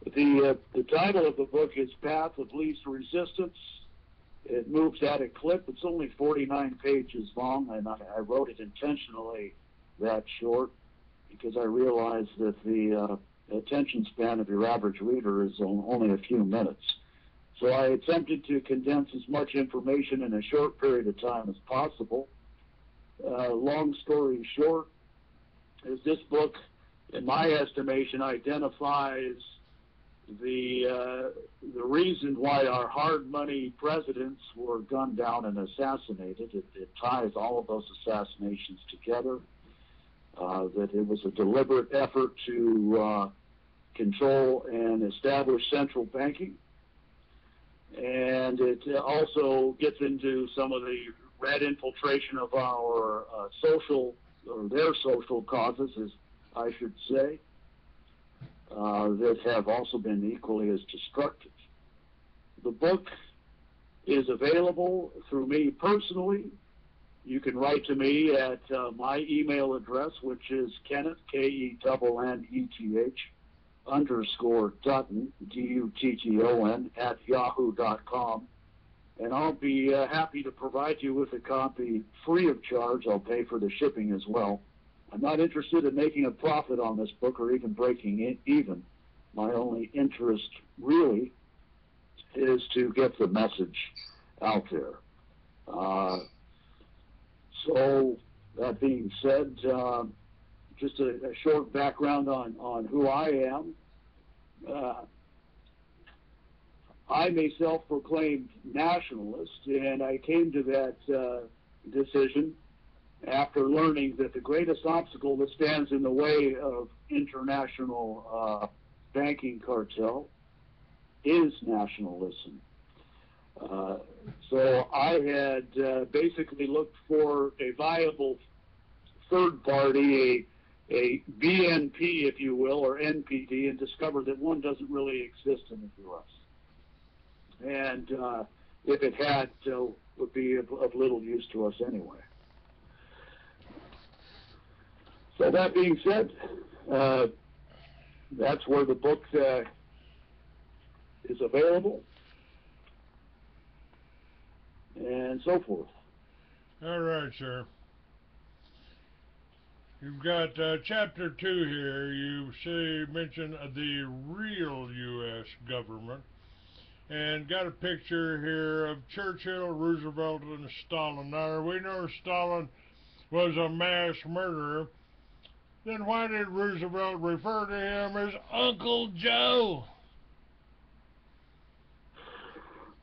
The title of the book is Path of Least Resistance. It moves at a clip. It's only 49 pages long, and I wrote it intentionally that short because I realized that the attention span of your average reader is only a few minutes. So I attempted to condense as much information in a short period of time as possible. Long story short, is this book, in my estimation, identifies the reason why our hard money presidents were gunned down and assassinated. It ties all of those assassinations together. That it was a deliberate effort to control and establish central banking. And it also gets into some of the red infiltration of our their social causes, as I should say, that have also been equally as destructive. The book is available through me personally. You can write to me at my email address, which is Kenneth, Kenneth, _Dutton, Dutton, at yahoo.com. And I'll be happy to provide you with a copy free of charge. I'll pay for the shipping as well. I'm not interested in making a profit on this book or even breaking it even. My only interest, really, is to get the message out there. So, that being said, just a short background on who I am. I'm a self-proclaimed nationalist, and I came to that decision after learning that the greatest obstacle that stands in the way of international banking cartel is nationalism. So I had basically looked for a viable third party, a BNP, if you will, or NPD, and discovered that one doesn't really exist in the U.S. And if it had, would be of little use to us anyway. So that being said, that's where the book is available, and so forth. All right, sir. You've got chapter 2 here. You mention the real U.S. government, and got a picture here of Churchill, Roosevelt, and Stalin. Now, we know Stalin was a mass murderer. Then why did Roosevelt refer to him as Uncle Joe?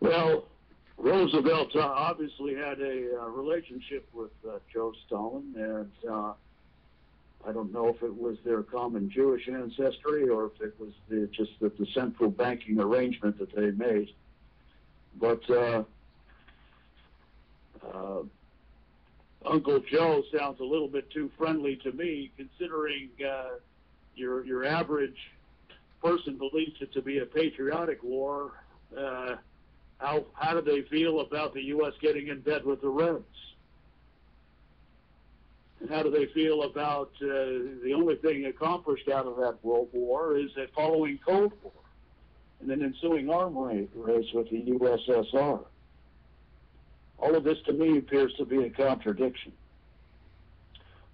Well, Roosevelt obviously had a relationship with Joe Stalin, and I don't know if it was their common Jewish ancestry or if it was just the central banking arrangement that they made. But Uncle Joe sounds a little bit too friendly to me, considering your average person believes it to be a patriotic war. How do they feel about the U.S. getting in bed with the Reds? And how do they feel about the only thing accomplished out of that World War is a following Cold War and an ensuing arms race with the USSR? All of this to me appears to be a contradiction.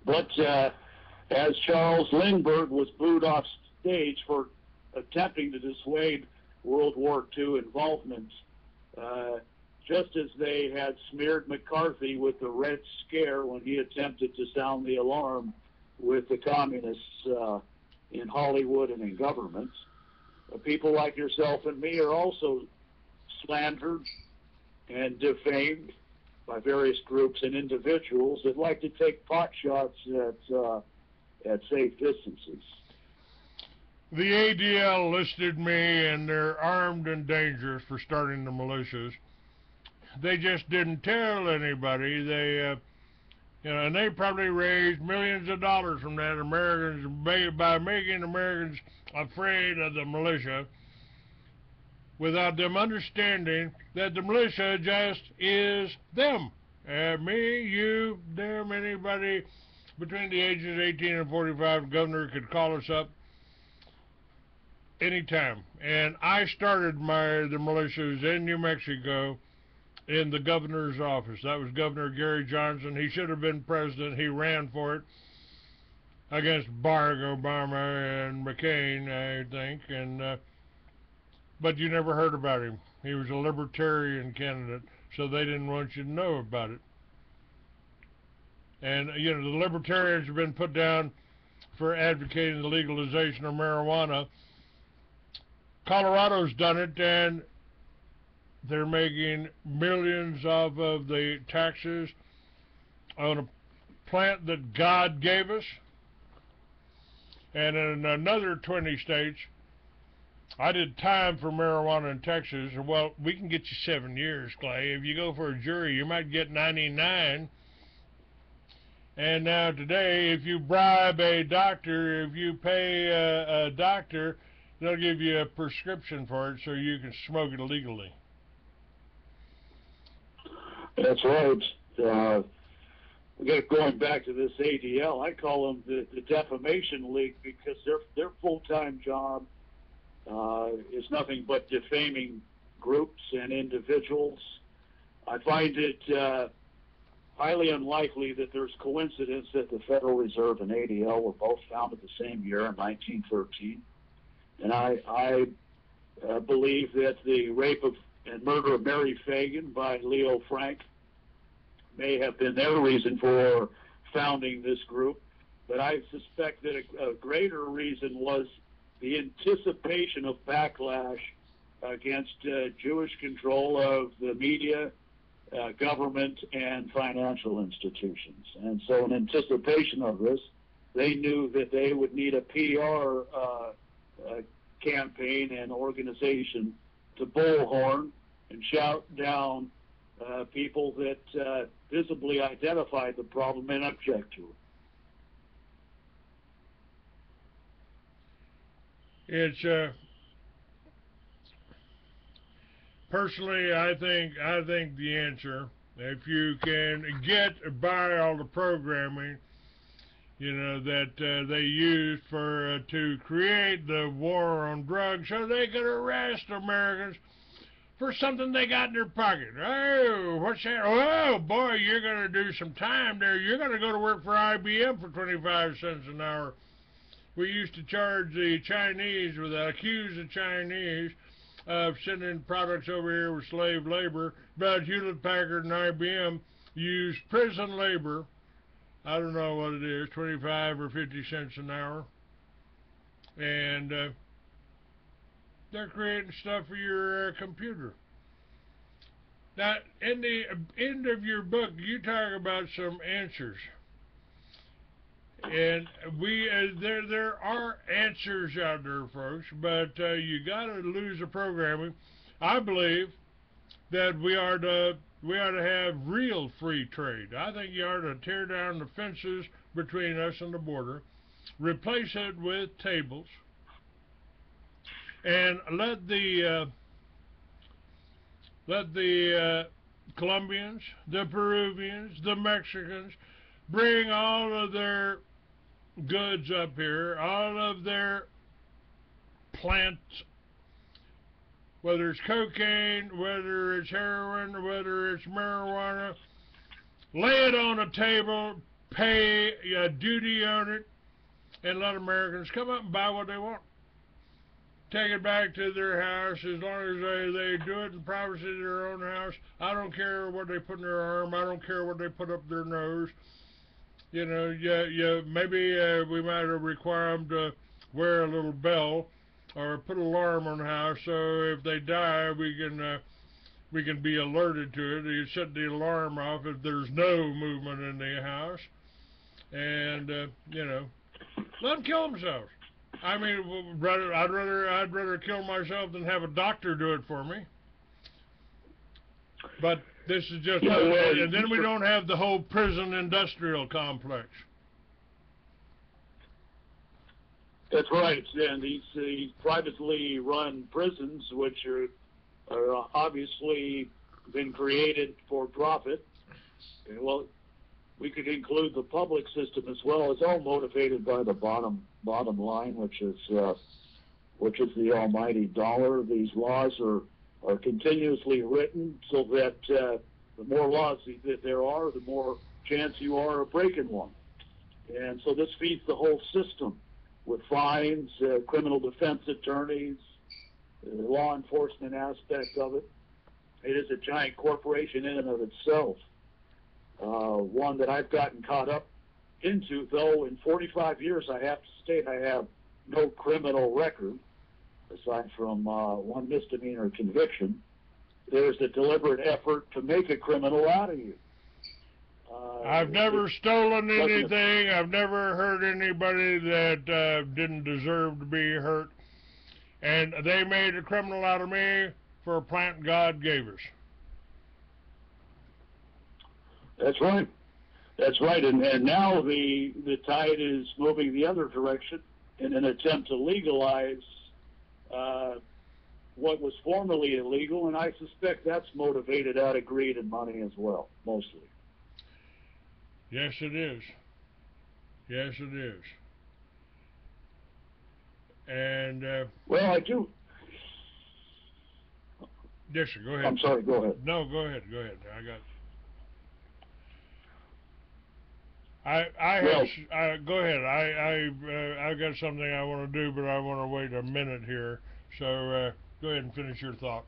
But as Charles Lindbergh was booed off stage for attempting to dissuade World War II involvement, just as they had smeared McCarthy with the Red Scare when he attempted to sound the alarm with the communists in Hollywood and in government, people like yourself and me are also slandered and defamed by various groups and individuals that like to take pot shots at safe distances. The ADL listed me, and they're armed and dangerous for starting the militias. They just didn't tell anybody. They, and they probably raised millions of dollars from that, Americans, by making Americans afraid of the militia. without them understanding that the militia just is them. Me, you, them, anybody between the ages of 18 and 45, the governor could call us up anytime. And I started the militias in New Mexico in the governor's office. That was Governor Gary Johnson. He should have been president. He ran for it against Barack Obama and McCain, I think. But you never heard about him. He was a libertarian candidate, so they didn't want you to know about it. And, you know, the libertarians have been put down for advocating the legalization of marijuana. Colorado's done it, and they're making millions off of the taxes on a plant that God gave us. And in another 20 states, I did time for marijuana in Texas. Well, we can get you 7 years, Clay. If you go for a jury, you might get 99. And now today, if you bribe a doctor, if you pay a doctor, they'll give you a prescription for it so you can smoke it legally. That's right. Going back to this ADL, I call them the Defamation League because their full-time job is nothing but defaming groups and individuals. I find it highly unlikely that there's coincidence that the Federal Reserve and ADL were both founded the same year in 1913. And I believe that the rape and murder of Mary Fagan by Leo Frank may have been their reason for founding this group. But I suspect that a greater reason was the anticipation of backlash against Jewish control of the media, government, and financial institutions. And so in anticipation of this, they knew that they would need a PR campaign and organization to bullhorn and shout down people that visibly identified the problem and object to it. It's personally, I think the answer, if you can get by all the programming, you know, that they used for to create the war on drugs, so they could arrest Americans for something they got in their pocket. Oh, what's that? Oh, boy, you're going to do some time there. You're going to go to work for IBM for 25 cents an hour. We used to charge the Chinese, accuse the Chinese of sending products over here with slave labor, but Hewlett-Packard and IBM use prison labor. I don't know what it is, 25 or 50 cents an hour. And they're creating stuff for your computer. Now, in the end of your book, you talk about some answers. And there are answers out there, folks, but you got to lose the programming. I believe that we ought to have real free trade. I think you ought to tear down the fences between us and the border, replace it with tables, and let the Colombians, the Peruvians, the Mexicans bring all of their goods up here, all of their plants, whether it's cocaine, whether it's heroin, whether it's marijuana, lay it on a table, pay a duty on it, and let Americans come up and buy what they want. Take it back to their house as long as they do it in privacy of their own house. I don't care what they put in their arm. I don't care what they put up their nose. You know, maybe we might require them to wear a little bell or put an alarm on the house so if they die, we can be alerted to it. You set the alarm off if there's no movement in the house, and you know, let them kill themselves. I mean, I'd rather kill myself than have a doctor do it for me. But this is just, and then we don't have the whole prison industrial complex. That's right, and these privately run prisons, which are are obviously been created for profit. And, well, we could include the public system as well. It's all motivated by the bottom line, which is the almighty dollar. These laws are continuously written so that the more laws that there are, the more chance you are of breaking one. And so this feeds the whole system with fines, criminal defense attorneys, the law enforcement aspect of it. It is a giant corporation in and of itself. One that I've gotten caught up into, though in 45 years I have to state I have no criminal record, aside from one misdemeanor conviction. There's a deliberate effort to make a criminal out of you. I've never stolen anything. I've never hurt anybody that didn't deserve to be hurt. And they made a criminal out of me for a plant God gave us. That's right. That's right. And now the tide is moving the other direction in an attempt to legalize what was formerly illegal, and I suspect that's motivated out of greed and money as well, mostly. Yes, it is. Yes, it is. And well, I do. Yes, sir. Go ahead. I'm sorry. Go ahead. No, go ahead. Go ahead. Go ahead. I got something I want to do, but I want to wait a minute here. So go ahead and finish your thought.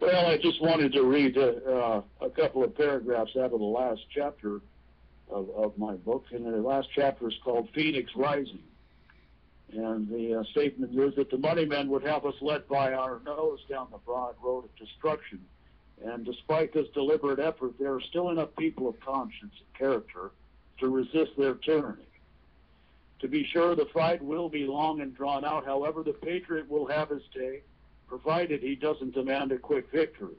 Well, I just wanted to read a couple of paragraphs out of the last chapter of my book, and the last chapter is called Phoenix Rising. And the statement is that the money men would have us led by our nose down the broad road of destruction. And despite this deliberate effort, there are still enough people of conscience and character to resist their tyranny. To be sure, the fight will be long and drawn out. However, the patriot will have his day, provided he doesn't demand a quick victory.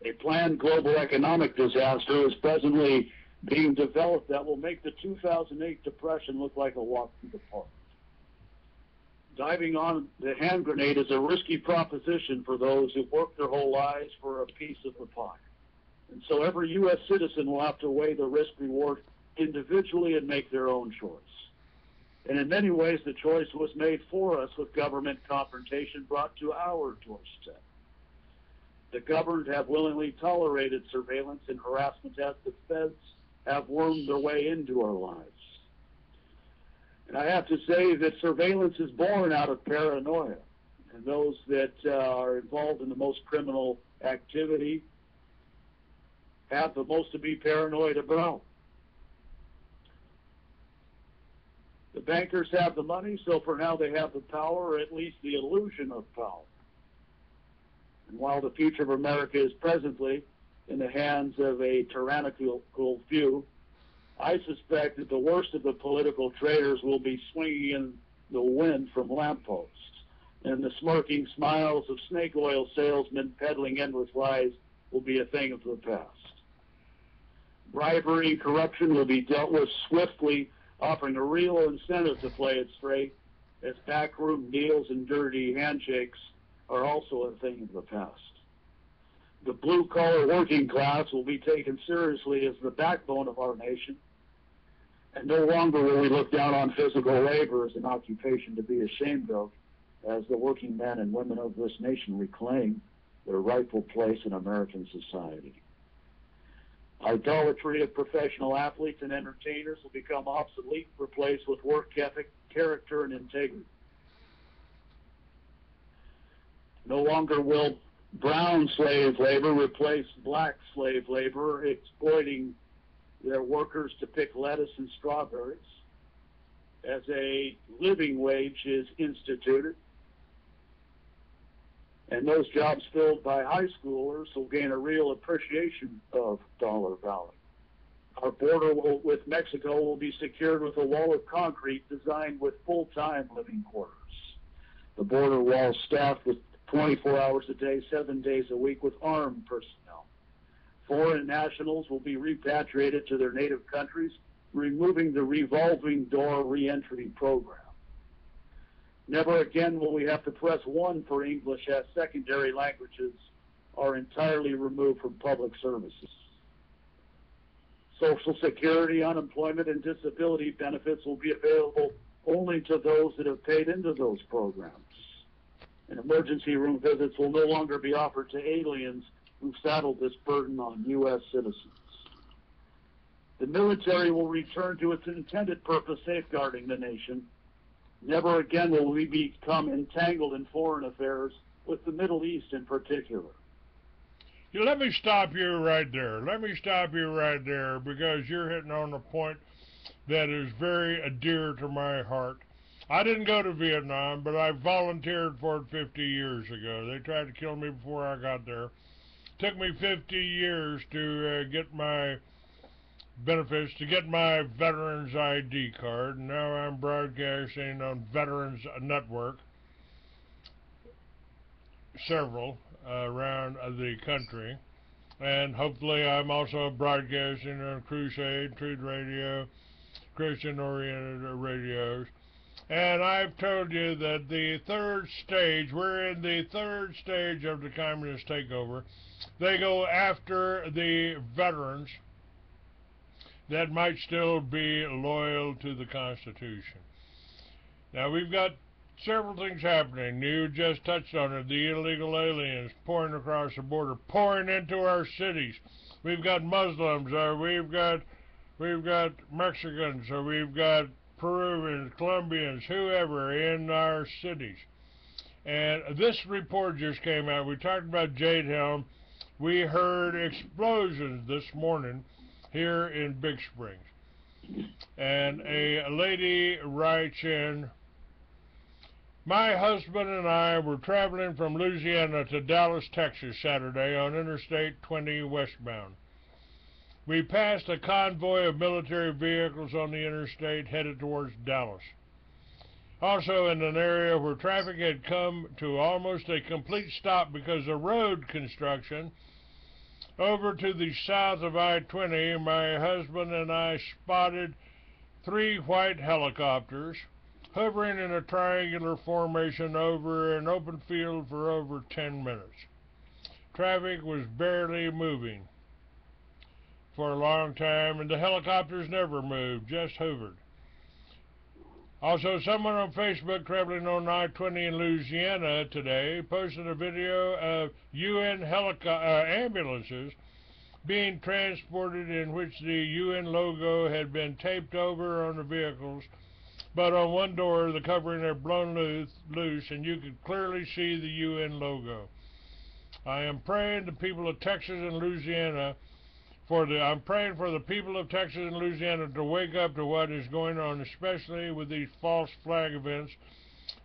A planned global economic disaster is presently being developed that will make the 2008 depression look like a walk through the park. Diving on the hand grenade is a risky proposition for those who work their whole lives for a piece of the pie. And so every U.S. citizen will have to weigh the risk-reward individually and make their own choice. And in many ways, the choice was made for us with government confrontation brought to our doorstep. The governed have willingly tolerated surveillance and harassment as the feds have wormed their way into our lives. And I have to say that surveillance is born out of paranoia. And those that are involved in the most criminal activity have the most to be paranoid about. The bankers have the money, so for now they have the power, or at least the illusion of power. And while the future of America is presently in the hands of a tyrannical few, I suspect that the worst of the political traitors will be swinging in the wind from lampposts, and the smirking smiles of snake oil salesmen peddling endless lies will be a thing of the past. Bribery and corruption will be dealt with swiftly, offering a real incentive to play it straight, as backroom deals and dirty handshakes are also a thing of the past. The blue-collar working class will be taken seriously as the backbone of our nation, and no longer will we look down on physical labor as an occupation to be ashamed of, as the working men and women of this nation reclaim their rightful place in American society. Idolatry of professional athletes and entertainers will become obsolete, replaced with work ethic, character, and integrity. No longer will brown slave labor replace black slave labor, exploiting their workers to pick lettuce and strawberries. As a living wage is instituted, and those jobs filled by high schoolers will gain a real appreciation of dollar value. Our border with Mexico will be secured with a wall of concrete designed with full-time living quarters. The border wall staffed with 24 hours a day, 7 days a week with armed personnel. Foreign nationals will be repatriated to their native countries, removing the revolving door reentry program. Never again will we have to press 1 for English as secondary languages are entirely removed from public services. Social Security, unemployment, and disability benefits will be available only to those that have paid into those programs. And emergency room visits will no longer be offered to aliens who saddled this burden on U.S. citizens. The military will return to its intended purpose, safeguarding the nation. Never again will we become entangled in foreign affairs, with the Middle East in particular. Let me stop you right there. Let me stop you right there, because you're hitting on a point that is very dear to my heart. I didn't go to Vietnam, but I volunteered for it 50 years ago. They tried to kill me before I got there. Took me 50 years to get my benefits, to get my Veterans ID card. Now I'm broadcasting on Veterans Network, several around the country, and hopefully I'm also broadcasting on Crusade, Truth Radio, Christian-oriented radios. And I've told you that the third stage, we're in the third stage of the communist takeover. They go after the veterans that might still be loyal to the Constitution. Now, we've got several things happening. You just touched on it. The illegal aliens pouring across the border, pouring into our cities. We've got Muslims, we've got Mexicans, we've got Peruvians, Colombians, whoever in our cities. And this report just came out. We talked about Jade Helm. We heard explosions this morning here in Big Springs. And a lady writes in, my husband and I were traveling from Louisiana to Dallas, Texas Saturday on Interstate 20 westbound. We passed a convoy of military vehicles on the interstate headed towards Dallas. Also in an area where traffic had come to almost a complete stop because of road construction. Over to the south of I-20, my husband and I spotted 3 white helicopters hovering in a triangular formation over an open field for over 10 minutes. Traffic was barely moving for a long time, and the helicopters never moved, just hovered. Also, someone on Facebook traveling on I-20 in Louisiana today posted a video of UN ambulances being transported in which the UN logo had been taped over on the vehicles, but on one door the covering had blown loose and you could clearly see the UN logo. I am praying the people of Texas and Louisiana I'm praying for the people of Texas and Louisiana to wake up to what is going on, especially with these false flag events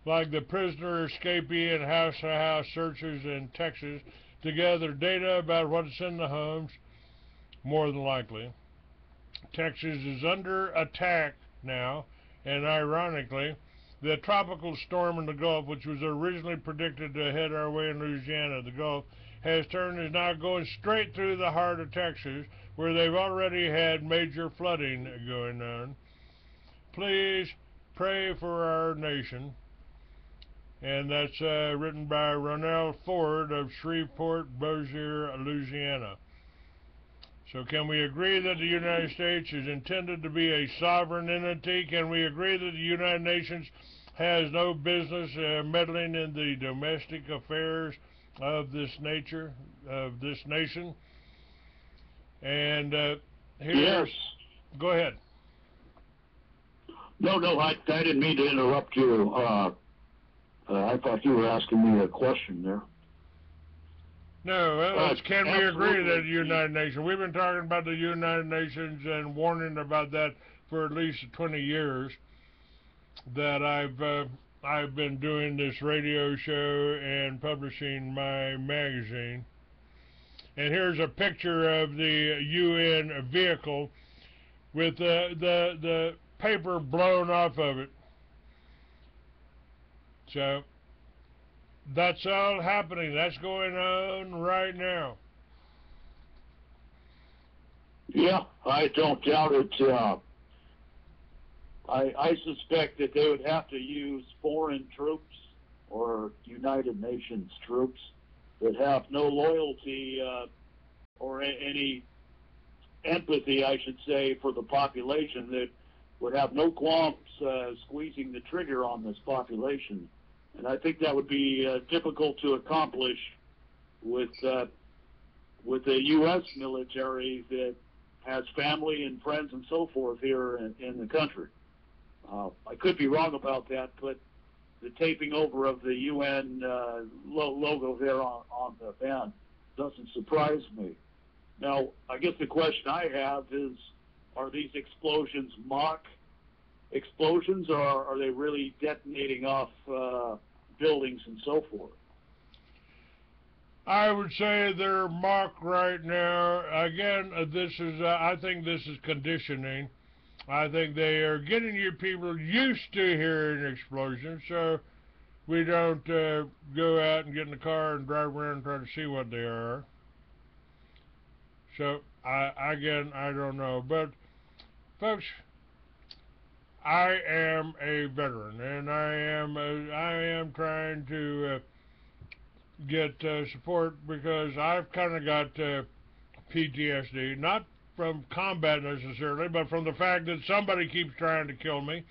like the prisoner escapee and house-to-house searches in Texas to gather data about what's in the homes. More than likely, Texas is under attack now, and ironically, the tropical storm in the Gulf, which was originally predicted to head our way in Louisiana, the Gulf, has turned and is now going straight through the heart of Texas, where they've already had major flooding going on. Please pray for our nation. And that's written by Ronell Ford of Shreveport, Bossier, Louisiana. So can we agree that the United States is intended to be a sovereign entity? Can we agree that the United Nations has no business meddling in the domestic affairs of this nature, of this nation? And yes. Go ahead. No, I didn't mean to interrupt you. I thought you were asking me a question there. No, can we agree that the United Nations, we've been talking about the United Nations and warning about that for at least 20 years, that I've been doing this radio show and publishing my magazine. And here's a picture of the UN vehicle with the paper blown off of it. So that's all happening. That's going on right now. Yeah, I don't doubt it. I suspect that they would have to use foreign troops or United Nations troops that have no loyalty or any empathy, I should say, for the population, that would have no qualms squeezing the trigger on this population. And I think that would be difficult to accomplish with the U.S. military that has family and friends and so forth here in the country. I could be wrong about that, but the taping over of the UN logo there on the van doesn't surprise me. Now, I guess the question I have is, are these explosions mock explosions, or are they really detonating off buildings and so forth? I would say they're mock right now. Again, this is, I think this is conditioning. I think they are getting you people used to hearing explosions, so we don't go out and get in the car and drive around and try to see what they are. So, again, I don't know. But, folks, I am a veteran, and I am trying to get support, because I've kind of got PTSD, not from combat necessarily, but from the fact that somebody keeps trying to kill me.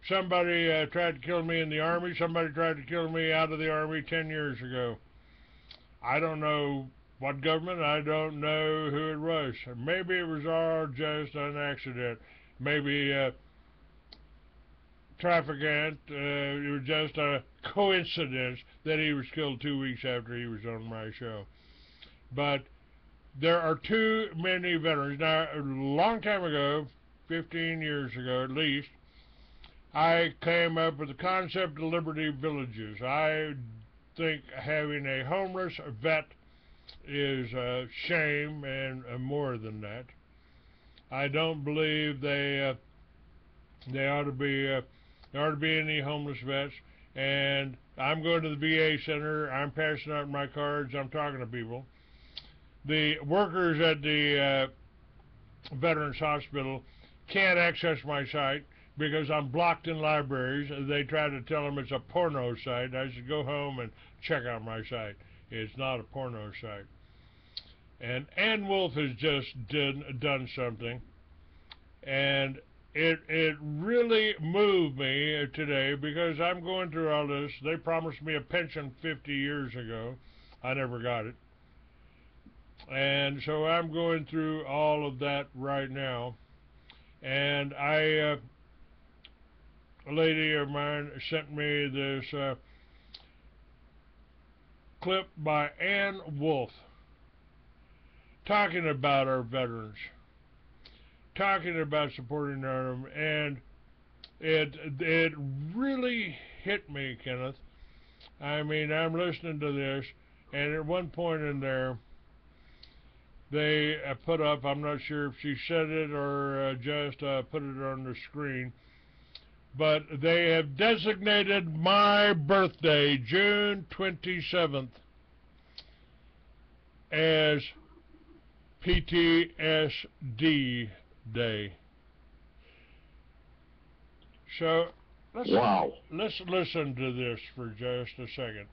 Somebody tried to kill me in the Army. Somebody tried to kill me out of the Army 10 years ago. I don't know what government. I don't know who it was. Maybe it was all just an accident. Maybe trafficant. It was just a coincidence that he was killed 2 weeks after he was on my show. But there are too many veterans. Now, a long time ago, 15 years ago at least, I came up with the concept of Liberty Villages. I think having a homeless vet is a shame, and more than that. I don't believe they ought to be any homeless vets. And I'm going to the VA center. I'm passing out my cards. I'm talking to people. The workers at the Veterans Hospital can't access my site because I'm blocked in libraries. They try to tell them it's a porno site. I should go home and check out my site. It's not a porno site. And Ann Wolf has just done something, and it really moved me today, because I'm going through all this. They promised me a pension 50 years ago. I never got it. And so I'm going through all of that right now. And a lady of mine sent me this clip by Ann Wolf talking about our veterans, talking about supporting them, and it really hit me, Kenneth. I mean, I'm listening to this, and at one point in there, they put up, I'm not sure if she said it or just put it on the screen, but they have designated my birthday, June 27th, as PTSD Day. So let's listen to this for just a second.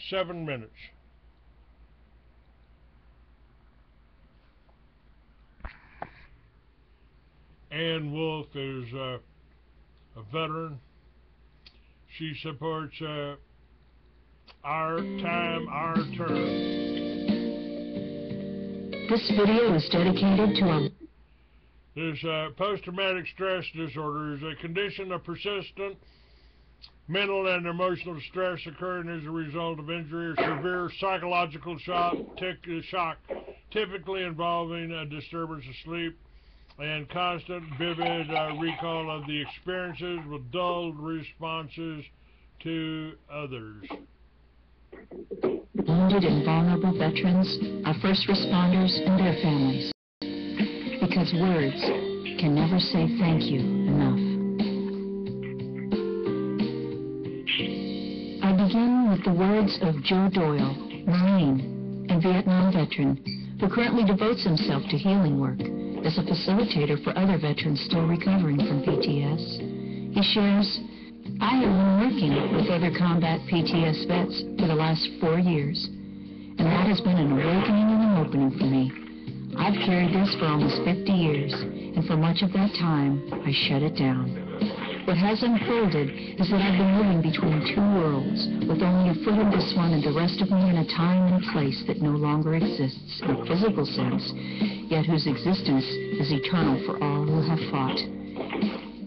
7 minutes. Ann Wolf is a veteran. She supports our time, our turn. This video is dedicated to This post-traumatic stress disorder is a condition of persistent mental and emotional stress occurring as a result of injury or severe psychological shock, typically involving a disturbance of sleep and constant vivid recall of the experiences with dulled responses to others. wounded and vulnerable veterans, our first responders, and their families. Because words can never say thank you enough. I begin with the words of Joe Doyle, Marine and Vietnam veteran, who currently devotes himself to healing work as a facilitator for other veterans still recovering from PTS. He shares, I have been working with other combat PTS vets for the last 4 years, and that has been an awakening and an opening for me. I've carried this for almost 50 years, and for much of that time, I shut it down. What has unfolded is that I've been living between two worlds, with only a foot in this one and the rest of me in a time and place that no longer exists in a physical sense, yet whose existence is eternal for all who have fought.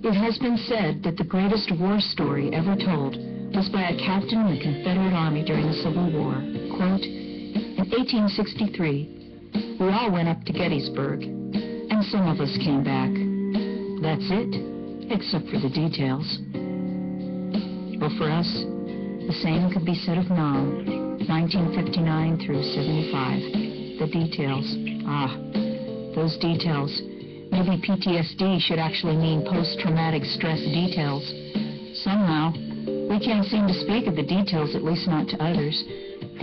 It has been said that the greatest war story ever told was by a captain in the Confederate Army during the Civil War. Quote, in 1863, we all went up to Gettysburg, and some of us came back. That's it. Except for the details. Well, for us, the same could be said of Nam, 1959 through 75. The details. Those details. Maybe PTSD should actually mean post-traumatic stress details. Somehow, we can't seem to speak of the details, at least not to others.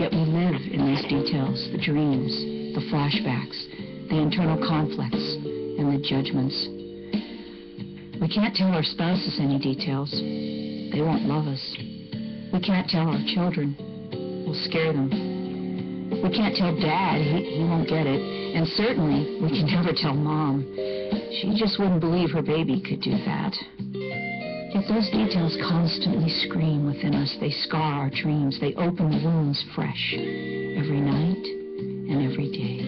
Yet we live in these details, the dreams, the flashbacks, the internal conflicts, and the judgments. We can't tell our spouses any details. They won't love us. We can't tell our children. We'll scare them. We can't tell Dad. He won't get it. And certainly, we can never tell Mom. She just wouldn't believe her baby could do that. Yet those details constantly scream within us. They scar our dreams. They open the wounds fresh every night and every day.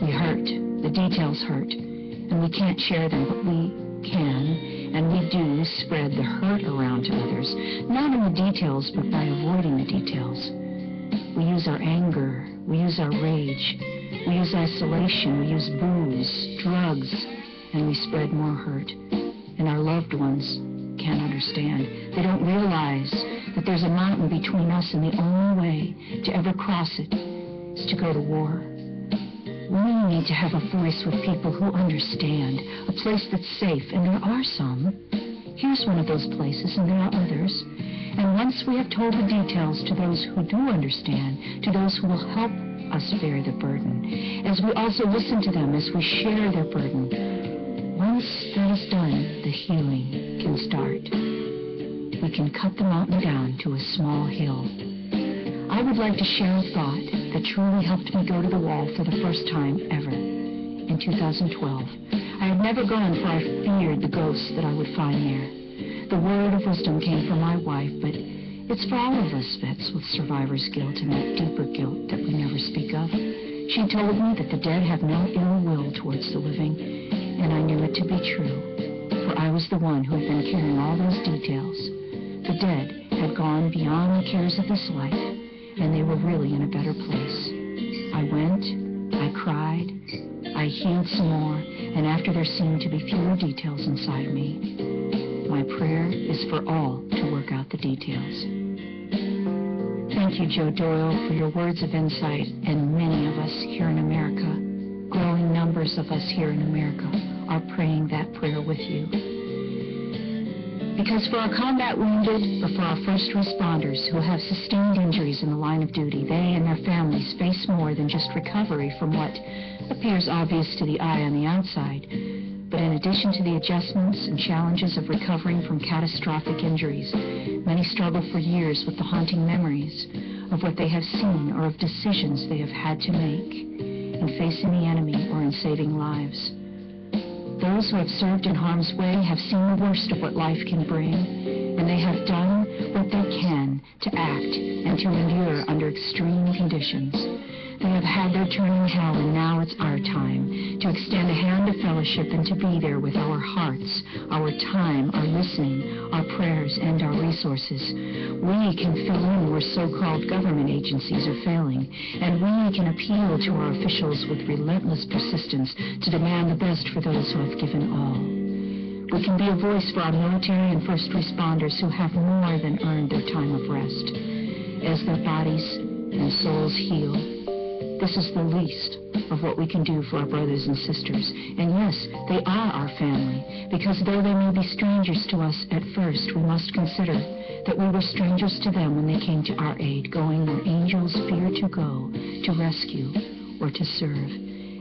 We hurt. The details hurt. And we can't share them, but we can, and we do, spread the hurt around to others, not in the details, but by avoiding the details. We use our anger, we use our rage, we use isolation, we use booze, drugs, and we spread more hurt. And our loved ones can't understand. They don't realize that there's a mountain between us, and the only way to ever cross it is to go to war. We need to have a voice with people who understand, a place that's safe, and there are some. Here's one of those places, and there are others. And once we have told the details to those who do understand, to those who will help us bear the burden, as we also listen to them as we share their burden, once that is done, the healing can start. We can cut the mountain down to a small hill. I would like to share a thought that truly helped me go to the wall for the first time ever in 2012. I had never gone, for I feared the ghosts that I would find there. The word of wisdom came from my wife, but it's for all of us vets with survivor's guilt and that deeper guilt that we never speak of. She told me that the dead have no ill will towards the living, and I knew it to be true, for I was the one who had been carrying all those details. The dead had gone beyond the cares of this life, and they were really in a better place. I went, I cried, I healed some more, and after there seemed to be fewer details inside me, my prayer is for all to work out the details. Thank you, Joe Doyle, for your words of insight, and many of us here in America, growing numbers of us here in America, are praying that prayer with you. Because for our combat wounded, or for our first responders who have sustained injuries in the line of duty, they and their families face more than just recovery from what appears obvious to the eye on the outside. But in addition to the adjustments and challenges of recovering from catastrophic injuries, many struggle for years with the haunting memories of what they have seen or of decisions they have had to make in facing the enemy or in saving lives. Those who have served in harm's way have seen the worst of what life can bring, and they have done what they can to act and to endure under extreme conditions. They have had their turn in hell, and now it's our time to extend a hand of fellowship and to be there with our hearts, our time, our listening, our prayers, and our resources. We can fill in where so-called government agencies are failing, and we can appeal to our officials with relentless persistence to demand the best for those who have given all. We can be a voice for our military and first responders who have more than earned their time of rest. As their bodies and souls heal, this is the least of what we can do for our brothers and sisters. And yes, they are our family, because though they may be strangers to us at first, we must consider that we were strangers to them when they came to our aid, going where angels fear to go, to rescue or to serve.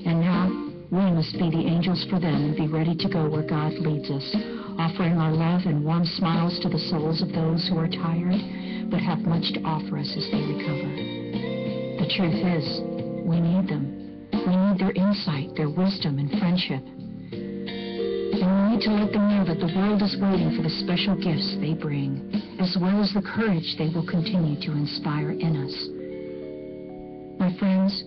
And now We must be the angels for them and be ready to go where God leads us, offering our love and warm smiles to the souls of those who are tired but have much to offer us as they recover. The truth is, we need them. We need their insight, their wisdom, and friendship. And we need to let them know that the world is waiting for the special gifts they bring, as well as the courage they will continue to inspire in us. My friends,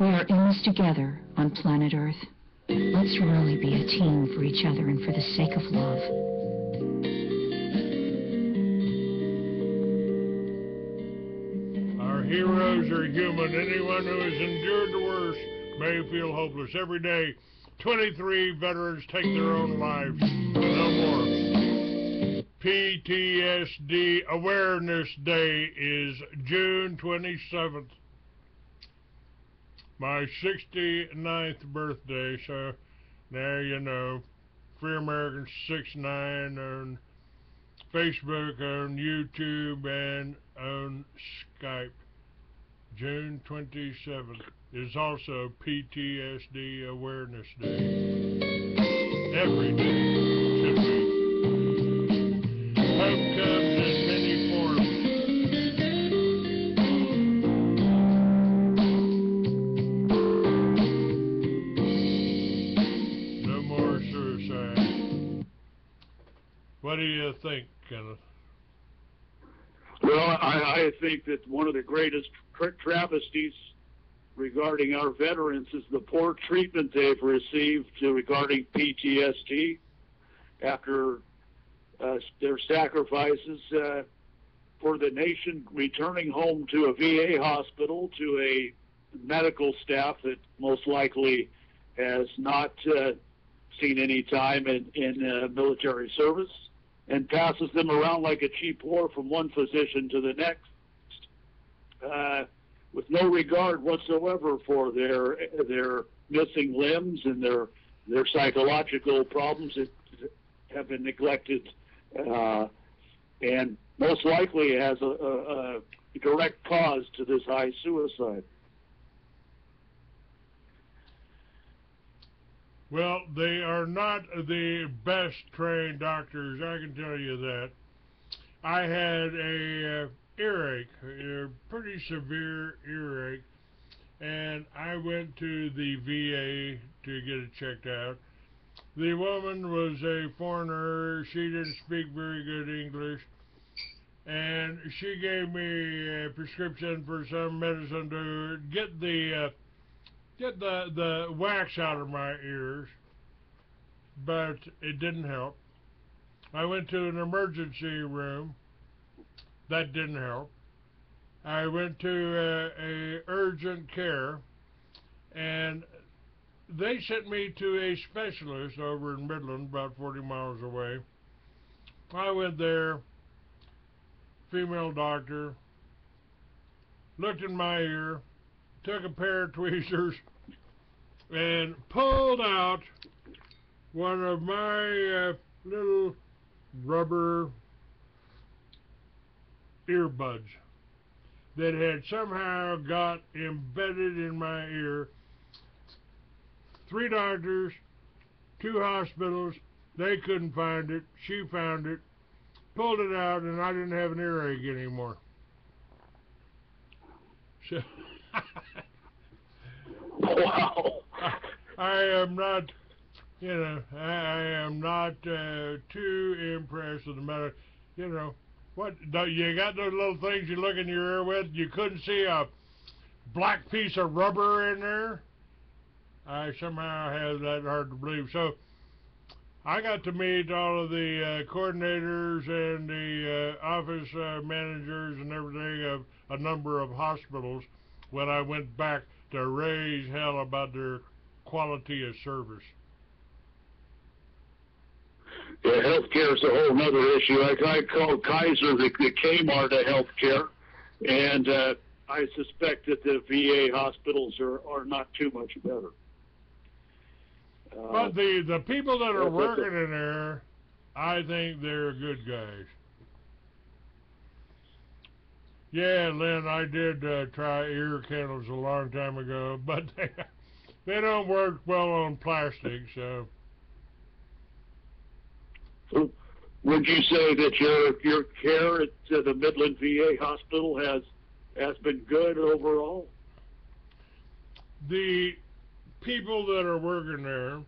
we are in this together on planet Earth. Let's really be a team for each other and for the sake of love. Our heroes are human. Anyone who has endured the worst may feel hopeless. Every day, 23 veterans take their own lives. No more. PTSD Awareness Day is June 27th. My 69th birthday, so now you know. Free American 69 on Facebook, on YouTube, and on Skype. June 27th is also PTSD Awareness Day. Every day should be. Hope comes in many forms. No more suicide. What do you think, Kenneth? Well, I think that one of the greatest travesties regarding our veterans is the poor treatment they've received regarding PTSD after their sacrifices for the nation, returning home to a VA hospital, to a medical staff that most likely has not seen any time in military service, and passes them around like a cheap whore from one physician to the next, with no regard whatsoever for their missing limbs and their psychological problems that have been neglected, and most likely has a direct cause to this high suicide. Well, they are not the best trained doctors, I can tell you that. I had a earache, a pretty severe earache, and I went to the VA to get it checked out. The woman was a foreigner. She didn't speak very good English, and she gave me a prescription for some medicine to get the wax out of my ears, but it didn't help. I went to an emergency room. That didn't help. I went to a urgent care, and they sent me to a specialist over in Midland, about 40 miles away. I went there, female doctor, looked in my ear, took a pair of tweezers, and pulled out one of my little rubber earbuds that had somehow got embedded in my ear. 3 doctors, 2 hospitals, they couldn't find it. She found it, pulled it out, and I didn't have an earache anymore. So Wow. I am not, I am not too impressed with the matter. What, you got those little things you look in your ear with? You couldn't see a black piece of rubber in there? I somehow have that hard to believe. So I got to meet all of the coordinators and the office managers and everything of a number of hospitals when I went back to raise hell about their quality of service. Yeah, healthcare is a whole other issue. I call Kaiser the Kmart of healthcare, and I suspect that the VA hospitals are not too much better. But the people that are working in there, I think they're good guys. Yeah, Lynn, I did try ear candles a long time ago, but They don't work well on plastic, so. Would you say that your care at the Midland VA hospital has been good overall? The people that are working there,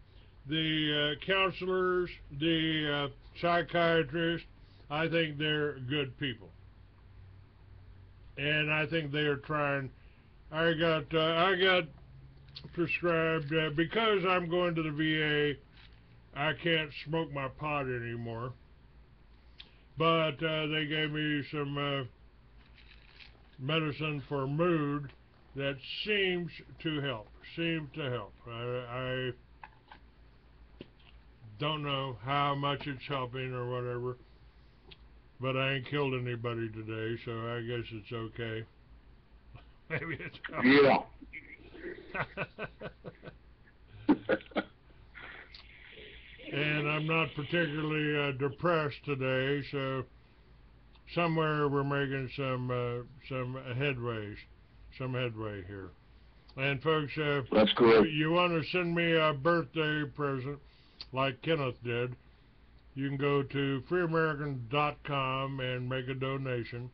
the counselors, the psychiatrists, I think they're good people, and I think they are trying. I got prescribed because I'm going to the VA. I can't smoke my pot anymore, but they gave me some medicine for mood that seems to help. I don't know how much it's helping or whatever, but I ain't killed anybody today, so I guess it's okay. Maybe it's yeah. And I'm not particularly depressed today, so somewhere we're making some headway here. And folks, that's correct. You want to send me a birthday present like Kenneth did, you can go to freeamerican.com and make a donation.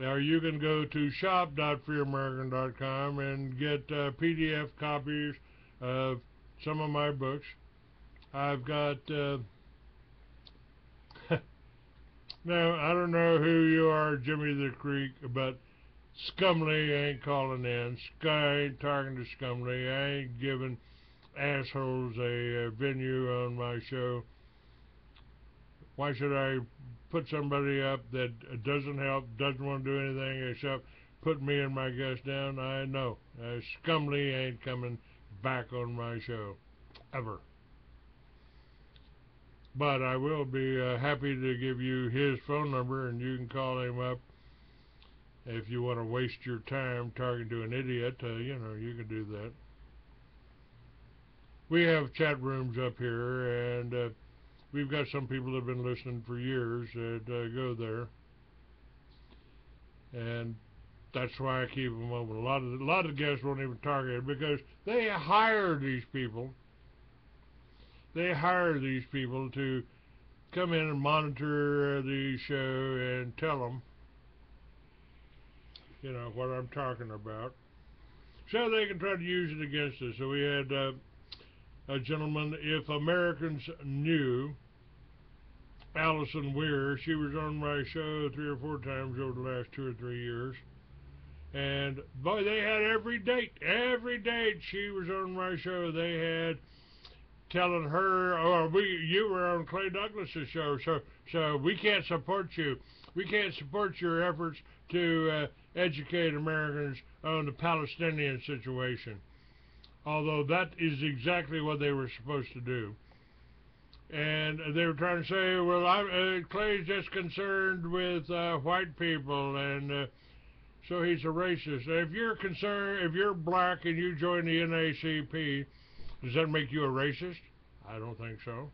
Or you can go to shop.freeamerican.com and get PDF copies of some of my books. I've got now, I don't know who you are, Jimmy the Creek, but Scumley ain't calling in. I ain't talking to Scumley. I ain't giving assholes a venue on my show. Why should I put somebody up that doesn't help, doesn't want to do anything except put me and my guest down? I know. Scumley ain't coming back on my show, ever. But I will be happy to give you his phone number, and you can call him up if you want to waste your time talking to an idiot. You know, you can do that. We have chat rooms up here, and we've got some people that have been listening for years that go there, and that's why I keep them open. A lot of guests won't even target because they hire these people. They hire these people to come in and monitor the show and tell them, you know, what I'm talking about, so they can try to use it against us. So we had a gentleman, If Americans Knew, Allison Weir. She was on my show 3 or 4 times over the last 2 or 3 years. And, boy, they had every date she was on my show. They had telling her, you were on Clay Douglas's show, so we can't support you. We can't support your efforts to educate Americans on the Palestinian situation. Although that is exactly what they were supposed to do. And they were trying to say, well, Clay's just concerned with white people, and so he's a racist. If you're concerned, if you're black and you join the NAACP, does that make you a racist? I don't think so.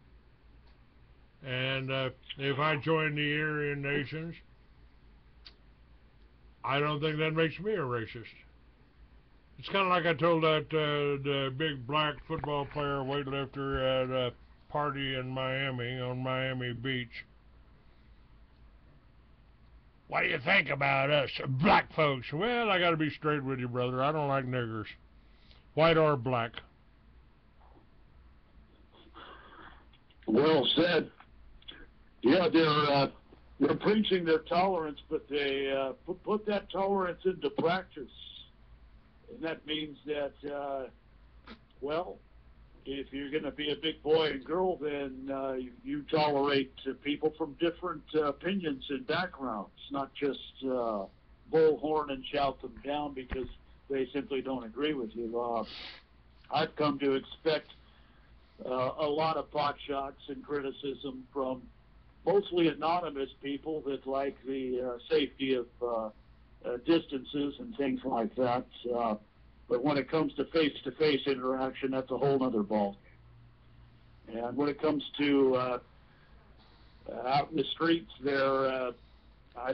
And if I join the Aryan Nations, I don't think that makes me a racist. It's kind of like I told that the big black football player, weightlifter, at a party in Miami, on Miami Beach. What do you think about us black folks? Well, I got to be straight with you, brother. I don't like niggers, white or black. Well said. Yeah, they're preaching their tolerance, but they put that tolerance into practice. And that means that, well, if you're going to be a big boy and girl, then you tolerate people from different opinions and backgrounds, not just bullhorn and shout them down because they simply don't agree with you. I've come to expect a lot of pot shots and criticism from mostly anonymous people that like the safety of distances and things like that. But when it comes to face-to-face interaction, that's a whole other ball. And when it comes to out in the streets, I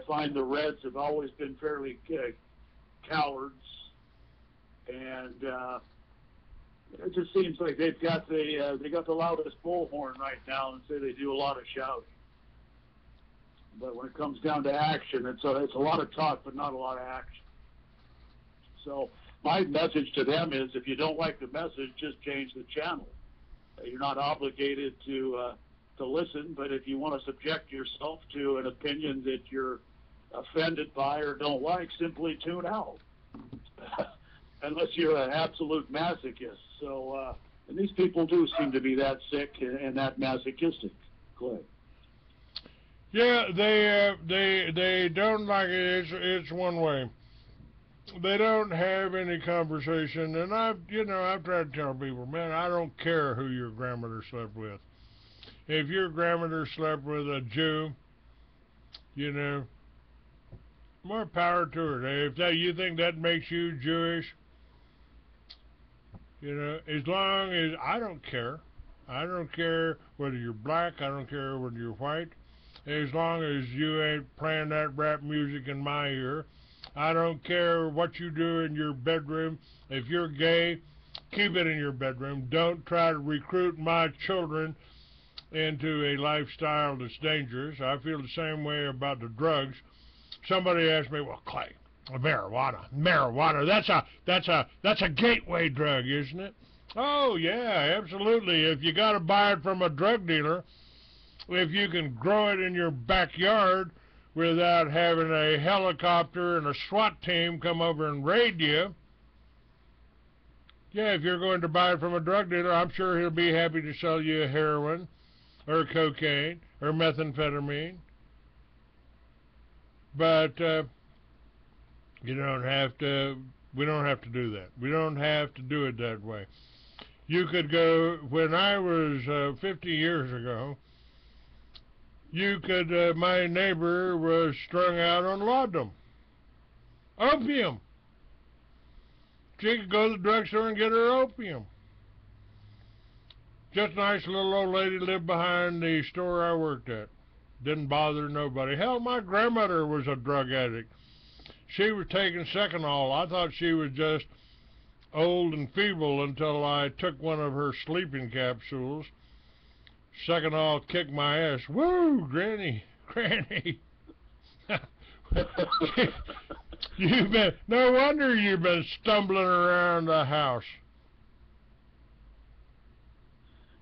find the Reds have always been fairly cowards. And It just seems like they got the loudest bullhorn right now and say they do a lot of shouting. But when it comes down to action, it's a lot of talk, but not a lot of action. So my message to them is, if you don't like the message, just change the channel. You're not obligated to listen, but if you want to subject yourself to an opinion that you're offended by or don't like, simply tune out. Unless you're an absolute masochist. So, and these people do seem to be that sick and that masochistic, Clay. Yeah, they don't like it. It's one way. They don't have any conversation, and I've tried to tell people, man, I don't care who your grandmother slept with. If your grandmother slept with a Jew, more power to her. If you think that makes you Jewish, as long as I don't care. I don't care whether you're black. I don't care whether you're white. As long as you ain't playing that rap music in my ear. I don't care what you do in your bedroom. If you're gay, keep it in your bedroom. Don't try to recruit my children into a lifestyle that's dangerous. I feel the same way about the drugs. Somebody asked me, well, Clay, marijuana, that's a gateway drug, isn't it? Oh, yeah, absolutely. If you got to buy it from a drug dealer, if you can grow it in your backyard without having a helicopter and a SWAT team come over and raid you, yeah, if you're going to buy it from a drug dealer, I'm sure he'll be happy to sell you heroin or cocaine or methamphetamine. But we don't have to do that. We don't have to do it that way. You could go, when I was 50 years ago, my neighbor was strung out on laudanum, opium. She could go to the drugstore and get her opium. Just a nice little old lady lived behind the store I worked at. Didn't bother nobody. Hell, my grandmother was a drug addict. She was taking Seconal. I thought she was just old and feeble until I took one of her sleeping capsules. Seconal kicked my ass. Woo, Granny. No wonder you've been stumbling around the house.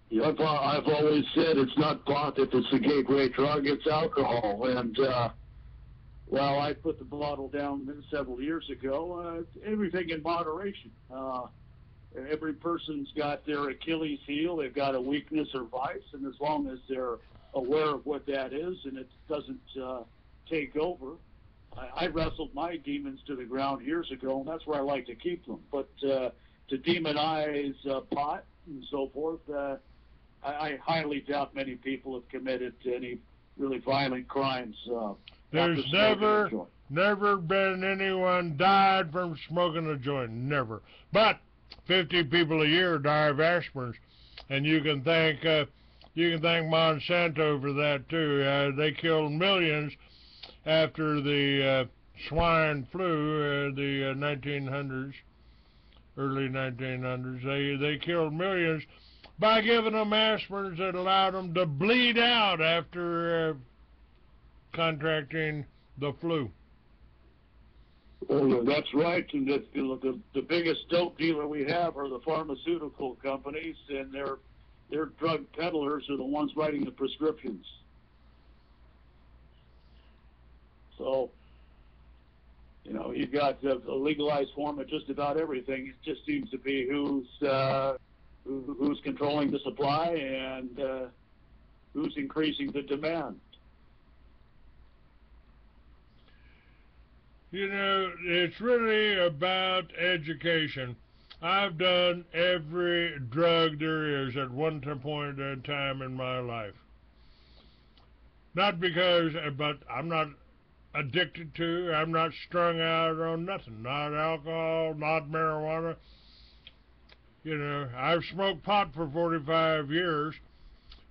Yeah, I've always said it's not pot if it's a gateway drug, it's alcohol. And, well, I put the bottle down several years ago. Everything in moderation. Every person's got their Achilles heel. They've got a weakness or vice. And as long as they're aware of what that is and it doesn't take over. I wrestled my demons to the ground years ago, and that's where I like to keep them. But to demonize pot and so forth, I highly doubt many people have committed any really violent crimes. There's never been anyone died from smoking a joint. Never. But 50 people a year die of aspirins, and you can thank Monsanto for that too. They killed millions after the swine flu, the 1900s, early 1900s. They killed millions by giving them aspirins that allowed them to bleed out after contracting the flu. Oh, that's right. And the biggest dope dealer we have are the pharmaceutical companies, and their drug peddlers are the ones writing the prescriptions. So, you've got a legalized form of just about everything. It just seems to be who's controlling the supply and who's increasing the demand. It's really about education. I've done every drug there is at one point in time in my life. Not because, but I'm not addicted to, I'm not strung out on nothing. Not alcohol, not marijuana. I've smoked pot for 45 years,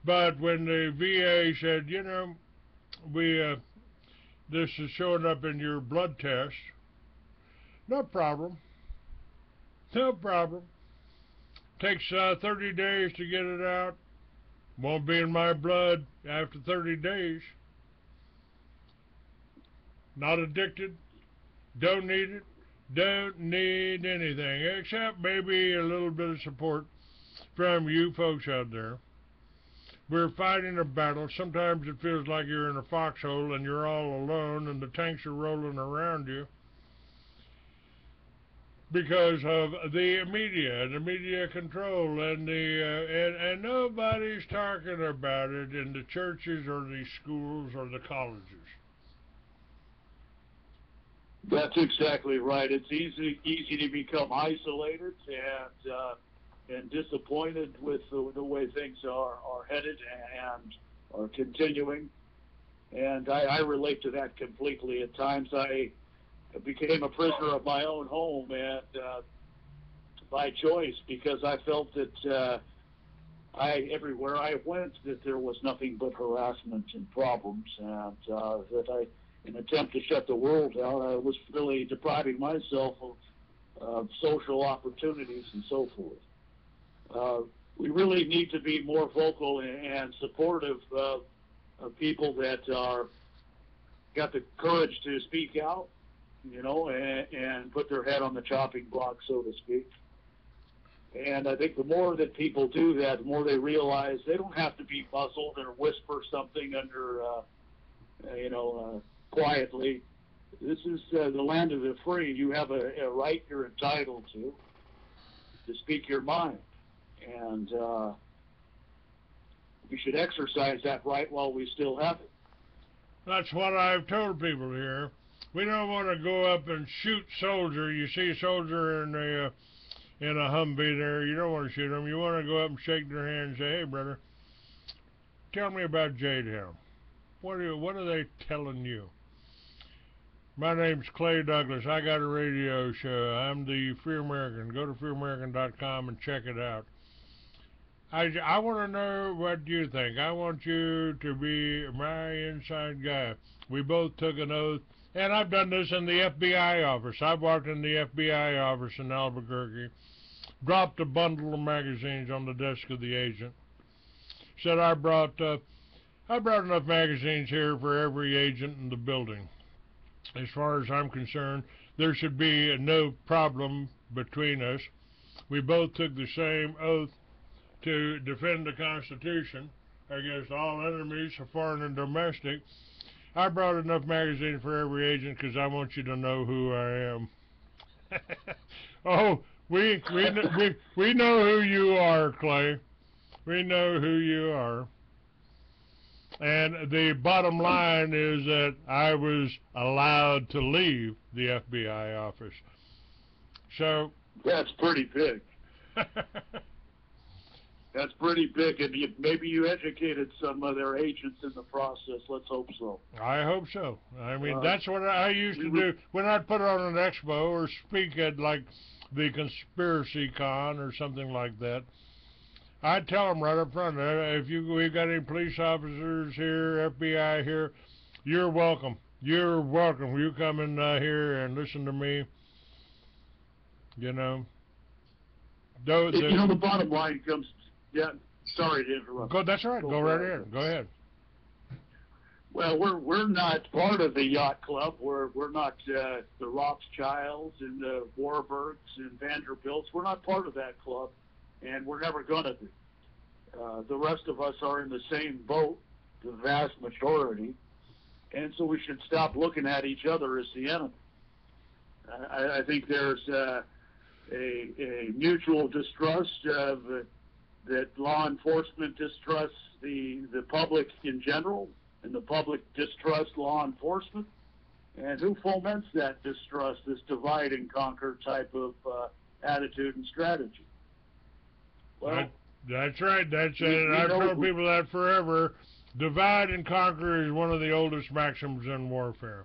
but when the VA said, this is showing up in your blood test, no problem. Takes 30 days to get it out. Won't be in my blood after 30 days. Not addicted. Don't need it. Don't need anything except maybe a little bit of support from you folks out there. We're fighting a battle. Sometimes it feels like you're in a foxhole and you're all alone and the tanks are rolling around you because of the media control, and and nobody's talking about it in the churches or the schools or the colleges. That's exactly right. It's easy to become isolated and disappointed with the way things are headed and are continuing. And I relate to that completely. At times I became a prisoner of my own home, and by choice, because I felt that everywhere I went that there was nothing but harassment and problems, and that in an attempt to shut the world out, I was really depriving myself of social opportunities and so forth. We really need to be more vocal and supportive of people that got the courage to speak out, and put their head on the chopping block, so to speak. And I think the more that people do that, the more they realize they don't have to be muzzled or whisper something under, quietly. This is the land of the free. You have a right you're entitled to speak your mind. And we should exercise that right while we still have it. That's what I've told people here. We don't want to go up and shoot soldier. You see a soldier in a Humvee there, you don't want to shoot him. You want to go up and shake their hand and say, hey, brother, tell me about Jade Helm. What are they telling you? My name's Clay Douglas. I got a radio show. I'm the Free American. Go to freeamerican.com and check it out. I want to know what you think. I want you to be my inside guy. We both took an oath. And I've done this in the FBI office. I've walked in the FBI office in Albuquerque, dropped a bundle of magazines on the desk of the agent, said I brought enough magazines here for every agent in the building. As far as I'm concerned, there should be no problem between us. We both took the same oath to defend the Constitution against all enemies, foreign and domestic. I brought enough magazine for every agent because I want you to know who I am. Oh, we know who you are, Clay. We know who you are. And the bottom line is that I was allowed to leave the FBI office. So that's pretty big. That's pretty big, and maybe you educated some of their agents in the process. Let's hope so. I hope so. I mean, that's what I used to do when I'd put on an expo or speak at, like, the Conspiracy Con or something like that. I'd tell them right up front, if we've got any police officers here, FBI here, you're welcome. You're welcome. You come in here and listen to me. The bottom line comes... Yeah, sorry to interrupt. That's all right. Go right ahead. Go ahead. Well, we're not part of the yacht club. We're not the Rothschilds and the Warburgs and Vanderbilts. We're not part of that club, and we're never going to be. The rest of us are in the same boat, the vast majority, and so we should stop looking at each other as the enemy. I think there's a mutual distrust of that law enforcement distrusts the public in general, and the public distrusts law enforcement. And who foments that distrust, this divide and conquer type of attitude and strategy? Well, that's right. That's it. I've told people that forever. Divide and conquer is one of the oldest maxims in warfare.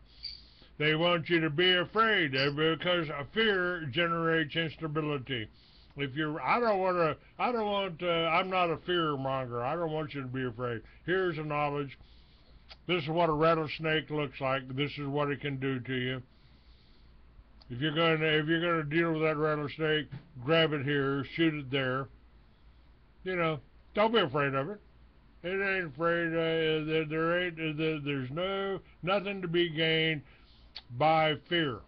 They want you to be afraid because fear generates instability. I'm not a fear monger. I don't want you to be afraid. Here's the knowledge. This is what a rattlesnake looks like. This is what it can do to you. If you're going to deal with that rattlesnake, grab it here, shoot it there, You know, don't be afraid of it. It ain't afraid. There's nothing to be gained by fear.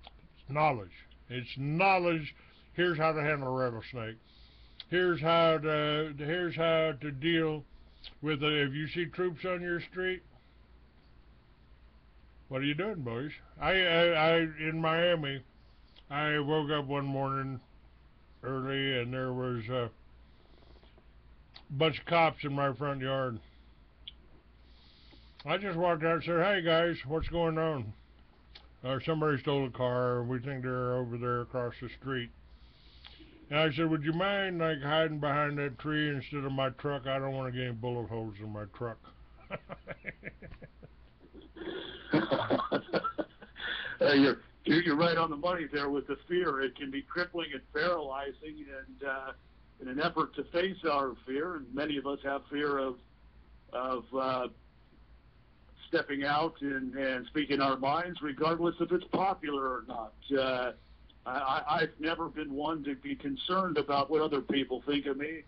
It's knowledge. It's knowledge. Here's how to handle a rattlesnake. Here's how to deal with it. If you see troops on your street, what are you doing, boys? I in Miami, I woke up one morning early and there was a bunch of cops in my front yard. I just walked out and said, "Hey guys, what's going on?" Somebody stole a car and we think they're over there across the street. And I said, "Would you mind like hiding behind that tree instead of my truck? I don't want to get any bullet holes in my truck." You're right on the money there with the fear. It can be crippling and paralyzing, and in an effort to face our fear, and many of us have fear of stepping out and speaking our minds, regardless if it's popular or not. I've never been one to be concerned about what other people think of me.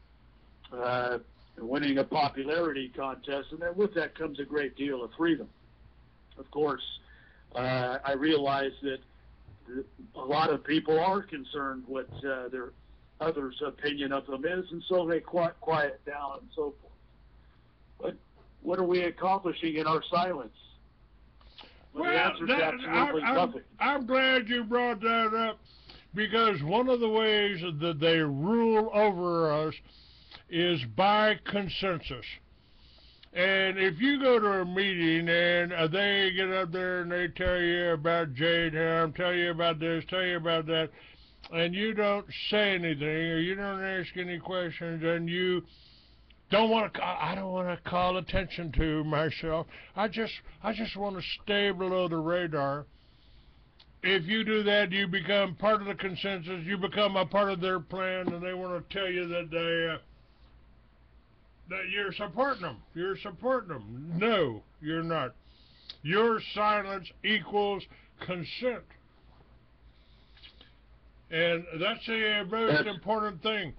Winning a popularity contest, and then with that comes a great deal of freedom. Of course, I realize that a lot of people are concerned what their others' opinion of them is, and so they quiet down and so forth. But what are we accomplishing in our silence? Well, the answer is absolutely nothing. I'm glad you brought that up, because one of the ways that they rule over us is by consensus. And if you go to a meeting and they get up there and they tell you about Jade Helm, tell you about this, tell you about that, and you don't say anything or you don't ask any questions, and you don't want to, I don't want to call attention to myself. I just want to stay below the radar. If you do that, you become part of the consensus. You become a part of their plan, and they want to tell you that that you're supporting them. You're supporting them. No, you're not. Your silence equals consent. And that's the most important thing.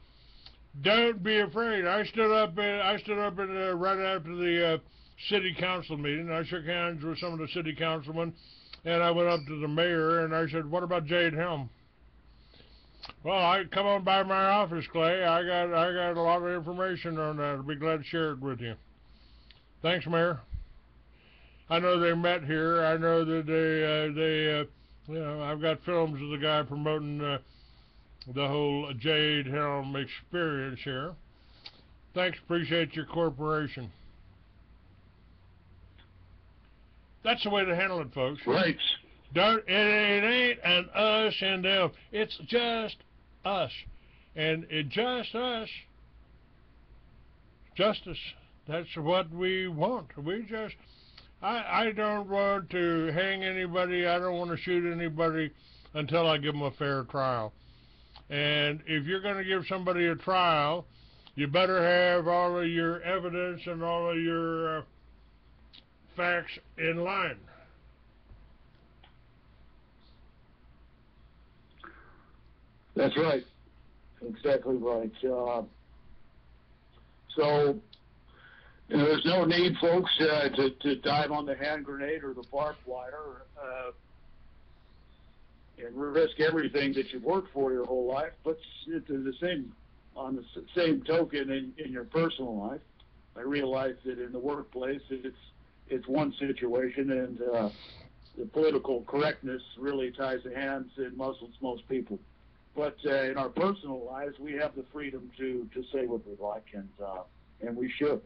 Don't be afraid. I stood up right after the city council meeting. I shook hands with some of the city councilmen, and I went up to the mayor and I said, "What about Jade Helm?" "Well, I come on by my office, Clay. I got a lot of information on that. I'll be glad to share it with you." "Thanks, Mayor." I know they met here. I know that I've got films of the guy promoting the whole Jade Helm experience here. "Thanks, appreciate your cooperation." That's the way to handle it, folks. Right. It ain't an us and them. It's just us. And it just us. Justice. That's what we want. I don't want to hang anybody. I don't want to shoot anybody until I give them a fair trial. And if you're going to give somebody a trial, you better have all of your evidence and all of your facts in line. That's right. Exactly right. So, there's no need, folks, to dive on the hand grenade or the barbed wire and risk everything that you've worked for your whole life. But on the same token, in your personal life, I realize that in the workplace, it's one situation, and the political correctness really ties the hands and muscles most people. But in our personal lives, we have the freedom to say what we like, and we should.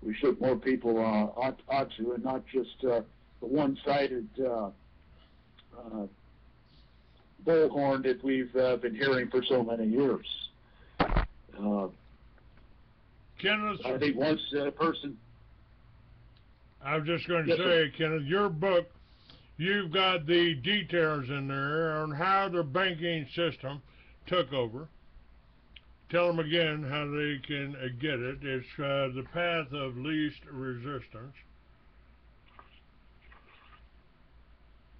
We should. More people ought to, and not just the one-sided bullhorn that we've been hearing for so many years. Kenneth, I think once a person... I was just going to say, Kenneth, your book, you've got the details in there on how the banking system took over. Tell them again how they can get it. It's The Path of Least Resistance.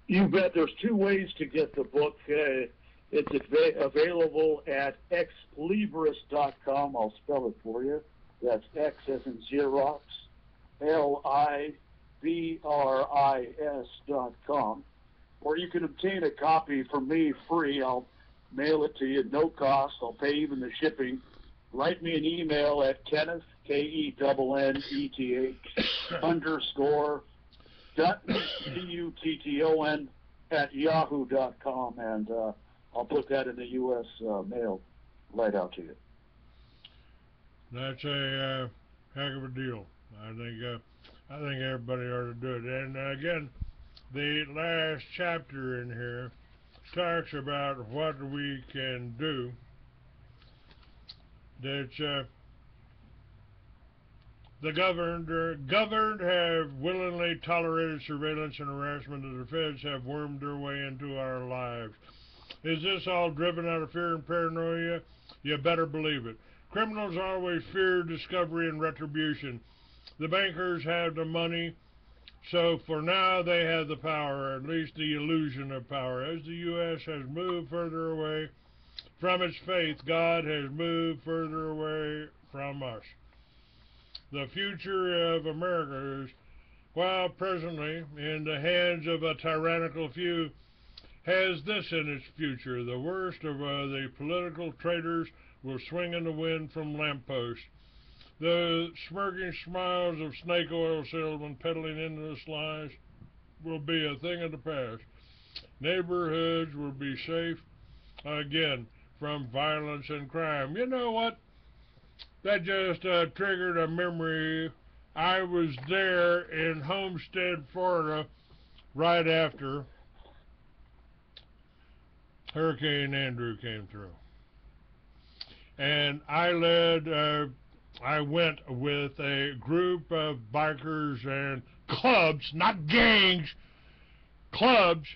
You bet. There's two ways to get the book. It's available at xlibris.com. I'll spell it for you. That's X as in Xerox, LIBRIS.com. Or you can obtain a copy from me free. I'll mail it to you at no cost. I'll pay even the shipping. Write me an email at Kenneth, KENNETH, _ Dutton, DUTTON, at yahoo.com, and I'll put that in the U.S. mail right out to you. That's a heck of a deal. I think everybody ought to do it. And again, the last chapter in here talks about what we can do. That the governed have willingly tolerated surveillance and harassment, and the feds have wormed their way into our lives. Is this all driven out of fear and paranoia? You better believe it. Criminals always fear discovery and retribution. The bankers have the money, so for now they have the power, at least the illusion of power. As the U.S. has moved further away from its faith, God has moved further away from us. The future of America is, while presently in the hands of a tyrannical few, has this in its future: the worst of the political traitors will swing in the wind from lampposts. The smirking smiles of snake oil salesmen peddling endless lies will be a thing of the past. Neighborhoods will be safe again from violence and crime. You know what? That just triggered a memory. I was there in Homestead, Florida, right after Hurricane Andrew came through. And I went with a group of bikers and clubs, not gangs, clubs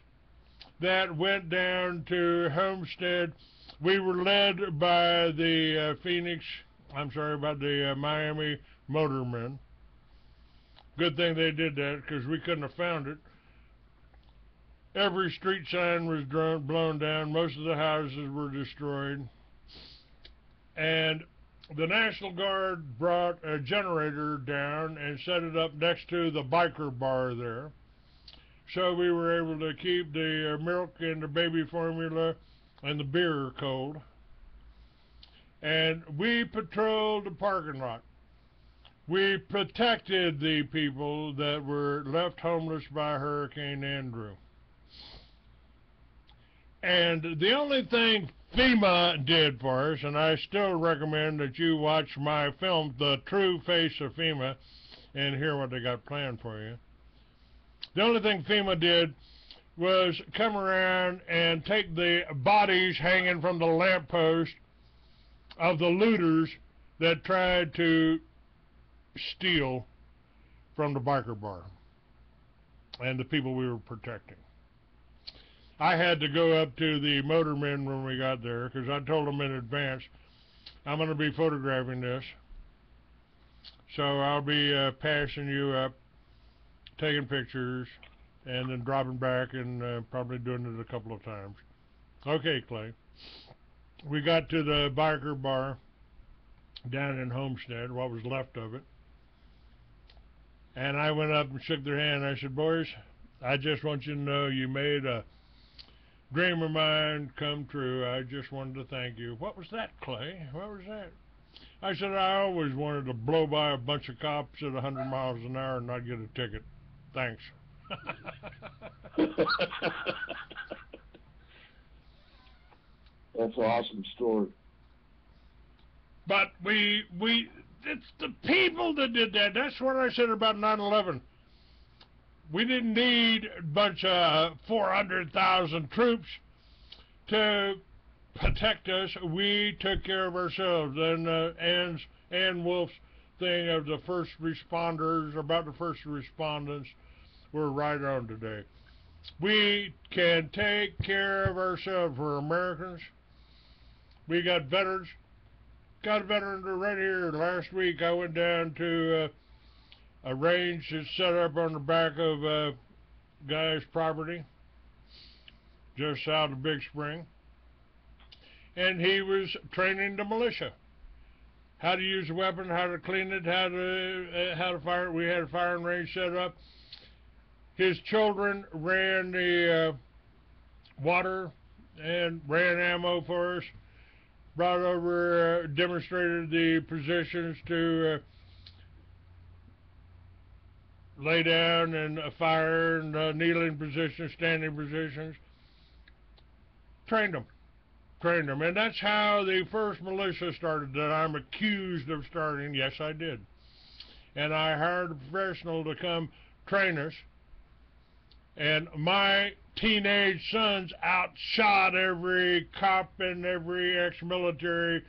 that went down to Homestead. We were led by the Miami motormen. Good thing they did that, because we couldn't have found it. Every street sign was blown down. Most of the houses were destroyed. And the National Guard brought a generator down and set it up next to the biker bar there. So we were able to keep the milk and the baby formula and the beer cold. And we patrolled the parking lot. We protected the people that were left homeless by Hurricane Andrew. And the only thing FEMA did for us, and I still recommend that you watch my film, The True Face of FEMA, and hear what they got planned for you. The only thing FEMA did was come around and take the bodies hanging from the lamppost of the looters that tried to steal from the biker bar and the people we were protecting. I had to go up to the motormen when we got there, because I told them in advance, I'm going to be photographing this. So I'll be passing you up, taking pictures, and then dropping back and probably doing it a couple of times. Okay, Clay. We got to the biker bar down in Homestead, what was left of it. And I went up and shook their hand. I said, boys, I just want you to know you made a dream of mine come true. I just wanted to thank you. What was that, Clay? What was that? I said, I always wanted to blow by a bunch of cops at 100 miles an hour and not get a ticket. Thanks. That's an awesome story. But it's the people that did that. That's what I said about 9/11. We didn't need a bunch of 400,000 troops to protect us. We took care of ourselves. And Ann Wolf's thing of the first responders, about the first respondents, we're right on today. We can take care of ourselves. We're Americans. We got veterans. Got a veteran right here. Last week I went down to a range that's set up on the back of guy's property, just south of Big Spring. and he was training the militia. How to use a weapon, how to clean it, how to fire it. We had a firing range set up. His children ran the water and ran ammo for us. Brought over, demonstrated the positions to lay down and fire, and kneeling positions, standing positions. Trained them. And that's how the first militia started that I'm accused of starting. Yes, I did. And I hired a professional to come train us. And my teenage sons outshot every cop and every ex-military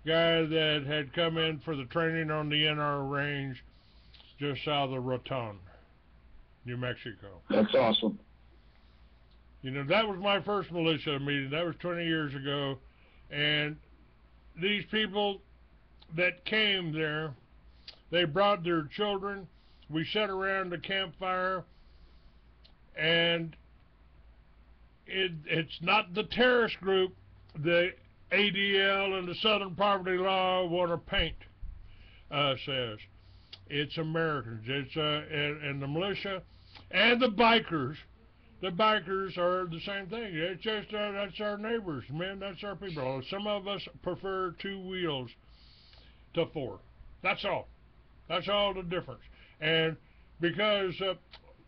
guy that had come in for the training on the NR range just south of Raton, New Mexico. That's awesome. You know, that was my first militia meeting. That was 20 years ago. And these people that came there, they brought their children. We sat around the campfire, and it's not the terrorist group the ADL and the Southern Poverty Law want to paint says. It's Americans. It's and the militia and the bikers. The bikers are the same thing. It's just that's our neighbors, man. That's our people. Some of us prefer 2 wheels to 4. That's all. That's all the difference. And because,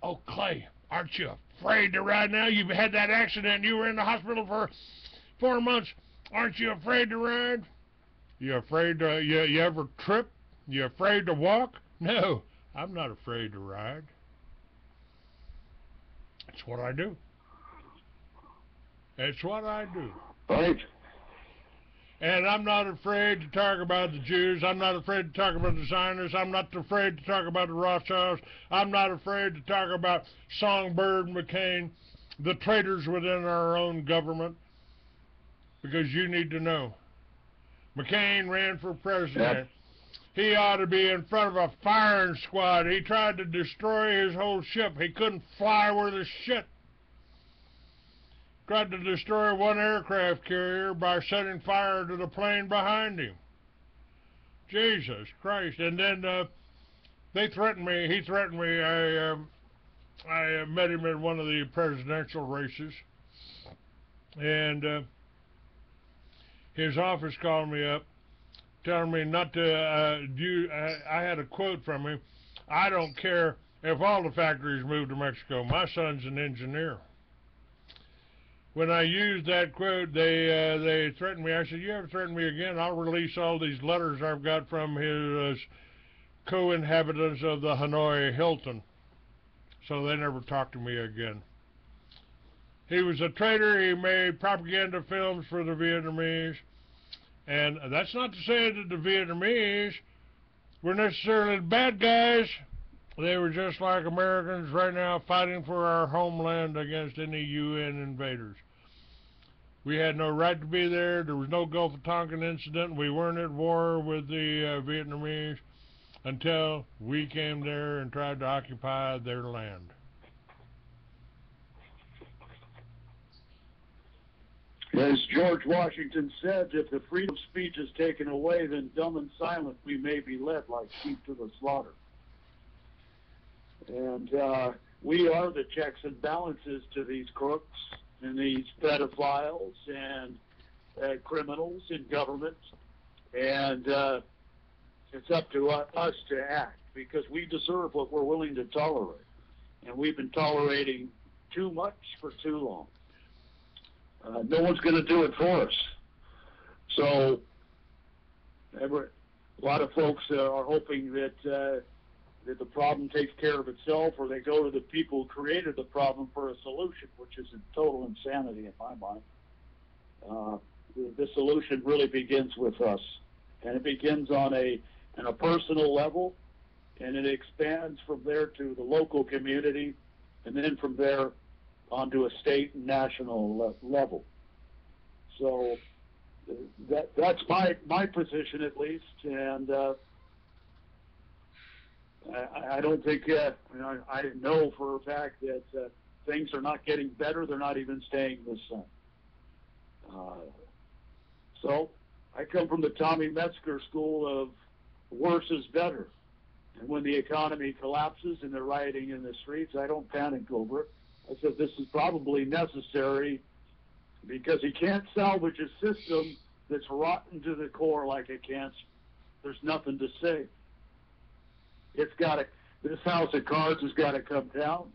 oh, Clay, aren't you afraid to ride now? You've had that accident. You were in the hospital for 4 months. Aren't you afraid to ride? You afraid to? You ever trip? You afraid to walk? No, I'm not afraid to ride. It's what I do. It's what I do. Right. And I'm not afraid to talk about the Jews. I'm not afraid to talk about the Zionists. I'm not afraid to talk about the Rothschilds. I'm not afraid to talk about Songbird McCain, the traitors within our own government. Because you need to know. McCain ran for president. Yep. He ought to be in front of a firing squad. He tried to destroy his whole ship. He couldn't fly worth a shit. Tried to destroy one aircraft carrier by setting fire to the plane behind him. Jesus Christ. And then they threatened me. He threatened me. I met him in one of the presidential races. And his office called me up, telling me not to I had a quote from him. I don't care if all the factories move to Mexico. My son's an engineer. When I used that quote, they threatened me. I said, you ever threaten me again, I'll release all these letters I've got from his co-inhabitants of the Hanoi Hilton. So they never talked to me again. He was a traitor. He made propaganda films for the Vietnamese. And that's not to say that the Vietnamese were necessarily the bad guys. They were just like Americans right now fighting for our homeland against any UN invaders. We had no right to be there. There was no Gulf of Tonkin incident. We weren't at war with the Vietnamese until we came there and tried to occupy their land. As George Washington said, if the freedom of speech is taken away, then dumb and silent we may be led like sheep to the slaughter. And we are the checks and balances to these crooks and these pedophiles and criminals in government. And it's up to us to act, because we deserve what we're willing to tolerate. And we've been tolerating too much for too long. No one's going to do it for us. So a lot of folks are hoping that that the problem takes care of itself, or they go to the people who created the problem for a solution, which is a total insanity in my mind. The solution really begins with us, and it begins on a personal level, and it expands from there to the local community, and then from there onto a state and national level. So that's my position, at least, and I don't think I know for a fact that things are not getting better. They're not even staying the same. So I come from the Tommy Metzger school of worse is better. And when the economy collapses and they're rioting in the streets, I don't panic over it. I said this is probably necessary because you can't salvage a system that's rotten to the core like a cancer. There's nothing to say. This house of cards has got to come down.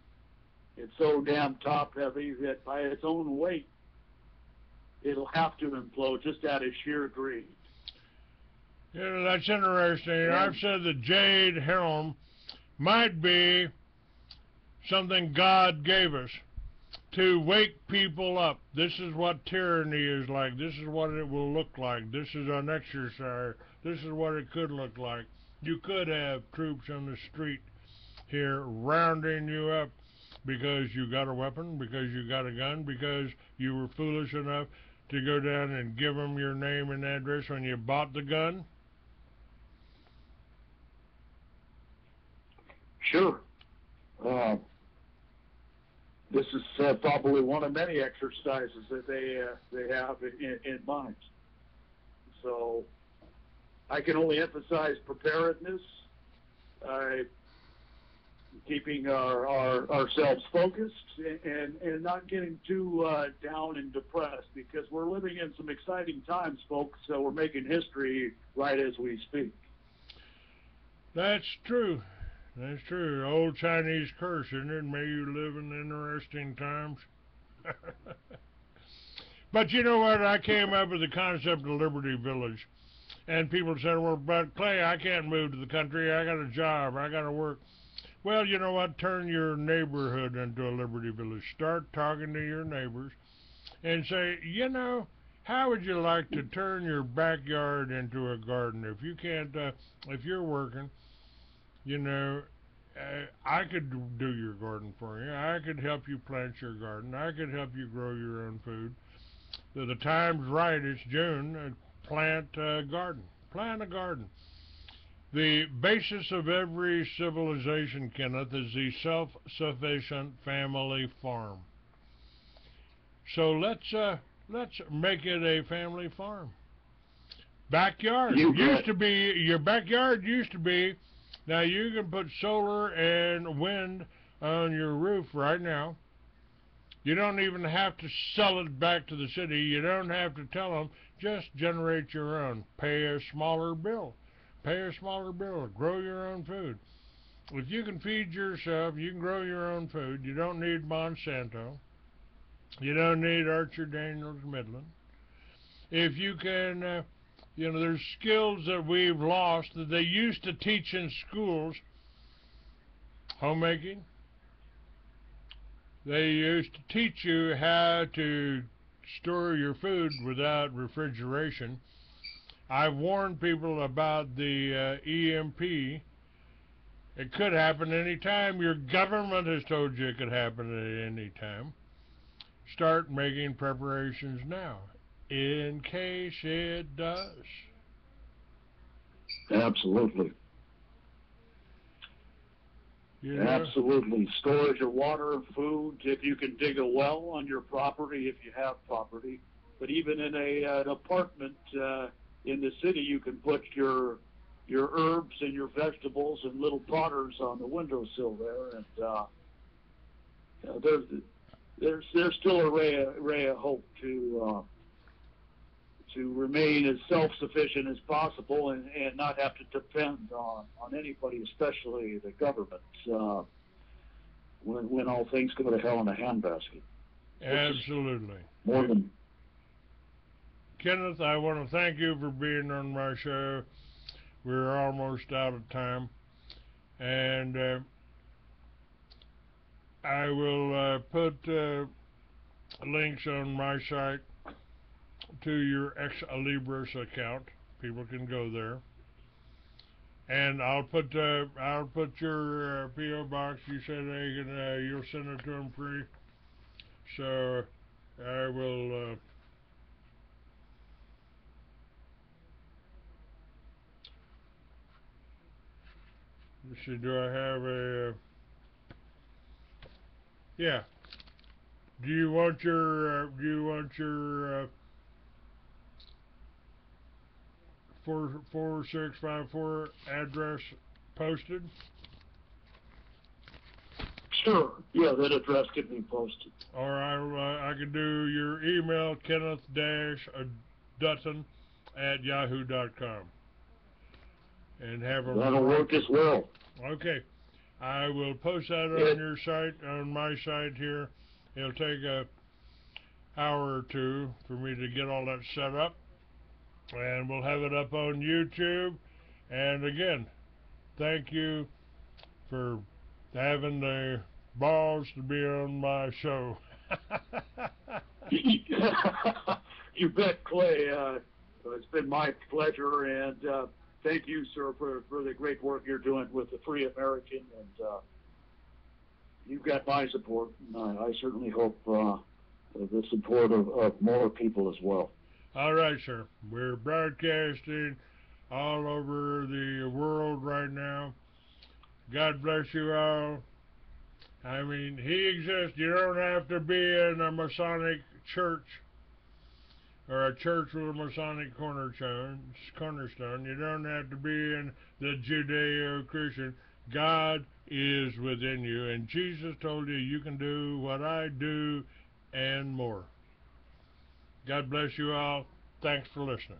It's so damn top heavy that by its own weight, it'll have to implode just out of sheer greed. That's interesting. Yeah. I've said that Jade Helm might be something God gave us to wake people up. This is what tyranny is like. This is what it will look like. This is an exercise. This is what it could look like. You could have troops on the street here rounding you up because you got a weapon, because you got a gun, because you were foolish enough to go down and give them your name and address when you bought the gun? Sure. This is probably one of many exercises that they have in mind. So I can only emphasize preparedness, keeping ourselves focused, and not getting too down and depressed, because we're living in some exciting times, folks. So we're making history right as we speak. That's true. That's true. Old Chinese curse, isn't it? May you live in interesting times. But you know what? I came up with the concept of Liberty Village. And people said, well, but Clay, I can't move to the country. I got a job. I got to work. Well, you know what? Turn your neighborhood into a Liberty Village. Start talking to your neighbors and say, you know, how would you like to turn your backyard into a garden? If you can't, if you're working, you know, I could do your garden for you. I could help you plant your garden. I could help you grow your own food. So the time's right. It's June. Plant a garden. Plant a garden. The basis of every civilization, Kenneth, is the self-sufficient family farm. So let's make it a family farm. Backyard used to be, your backyard used to be. Now you can put solar and wind on your roof right now. You don't even have to sell it back to the city. You don't have to tell them. Just generate your own. Pay a smaller bill. Pay a smaller bill. Grow your own food. If you can feed yourself, you can grow your own food. You don't need Monsanto. You don't need Archer Daniels Midland. If you can, you know, there's skills that we've lost that they used to teach in schools. Homemaking. They used to teach you how to store your food without refrigeration. I've warned people about the EMP. It could happen any time. Your government has told you it could happen at any time. Start making preparations now, in case it does. Absolutely. You know? Absolutely. Storage of water, food, if you can dig a well on your property, if you have property. But even in an apartment in the city, you can put your herbs and your vegetables and little potters on the windowsill there, and you know, there's still a ray of hope to remain as self-sufficient as possible and not have to depend on anybody, especially the government, when all things go to hell in a handbasket. Absolutely. More than Kenneth, I want to thank you for being on my show. We're almost out of time. And I will put links on my site to your Ex Libris account. People can go there. And I'll put your P.O. box. You said you'll send it to them free. So I will... let's see, do I have a... yeah. Do you want your 4654 address posted? Sure. Yeah, that address can be posted. Or I could do your email, Kenneth-Dutton@yahoo.com. And have them. That'll work as well. Okay. I will post that on your site, on my site here. It'll take a hour or two for me to get all that set up. And we'll have it up on YouTube. And again, thank you for having the balls to be on my show. You bet, Clay. It's been my pleasure, and thank you, sir, for the great work you're doing with the Free American, and you've got my support. And I certainly hope the support of more people as well. All right, sir. We're broadcasting all over the world right now. God bless you all. I mean, he exists. You don't have to be in a Masonic church or a church with a Masonic cornerstone. You don't have to be in the Judeo-Christian. God is within you, and Jesus told you you can do what I do and more. God bless you all. Thanks for listening.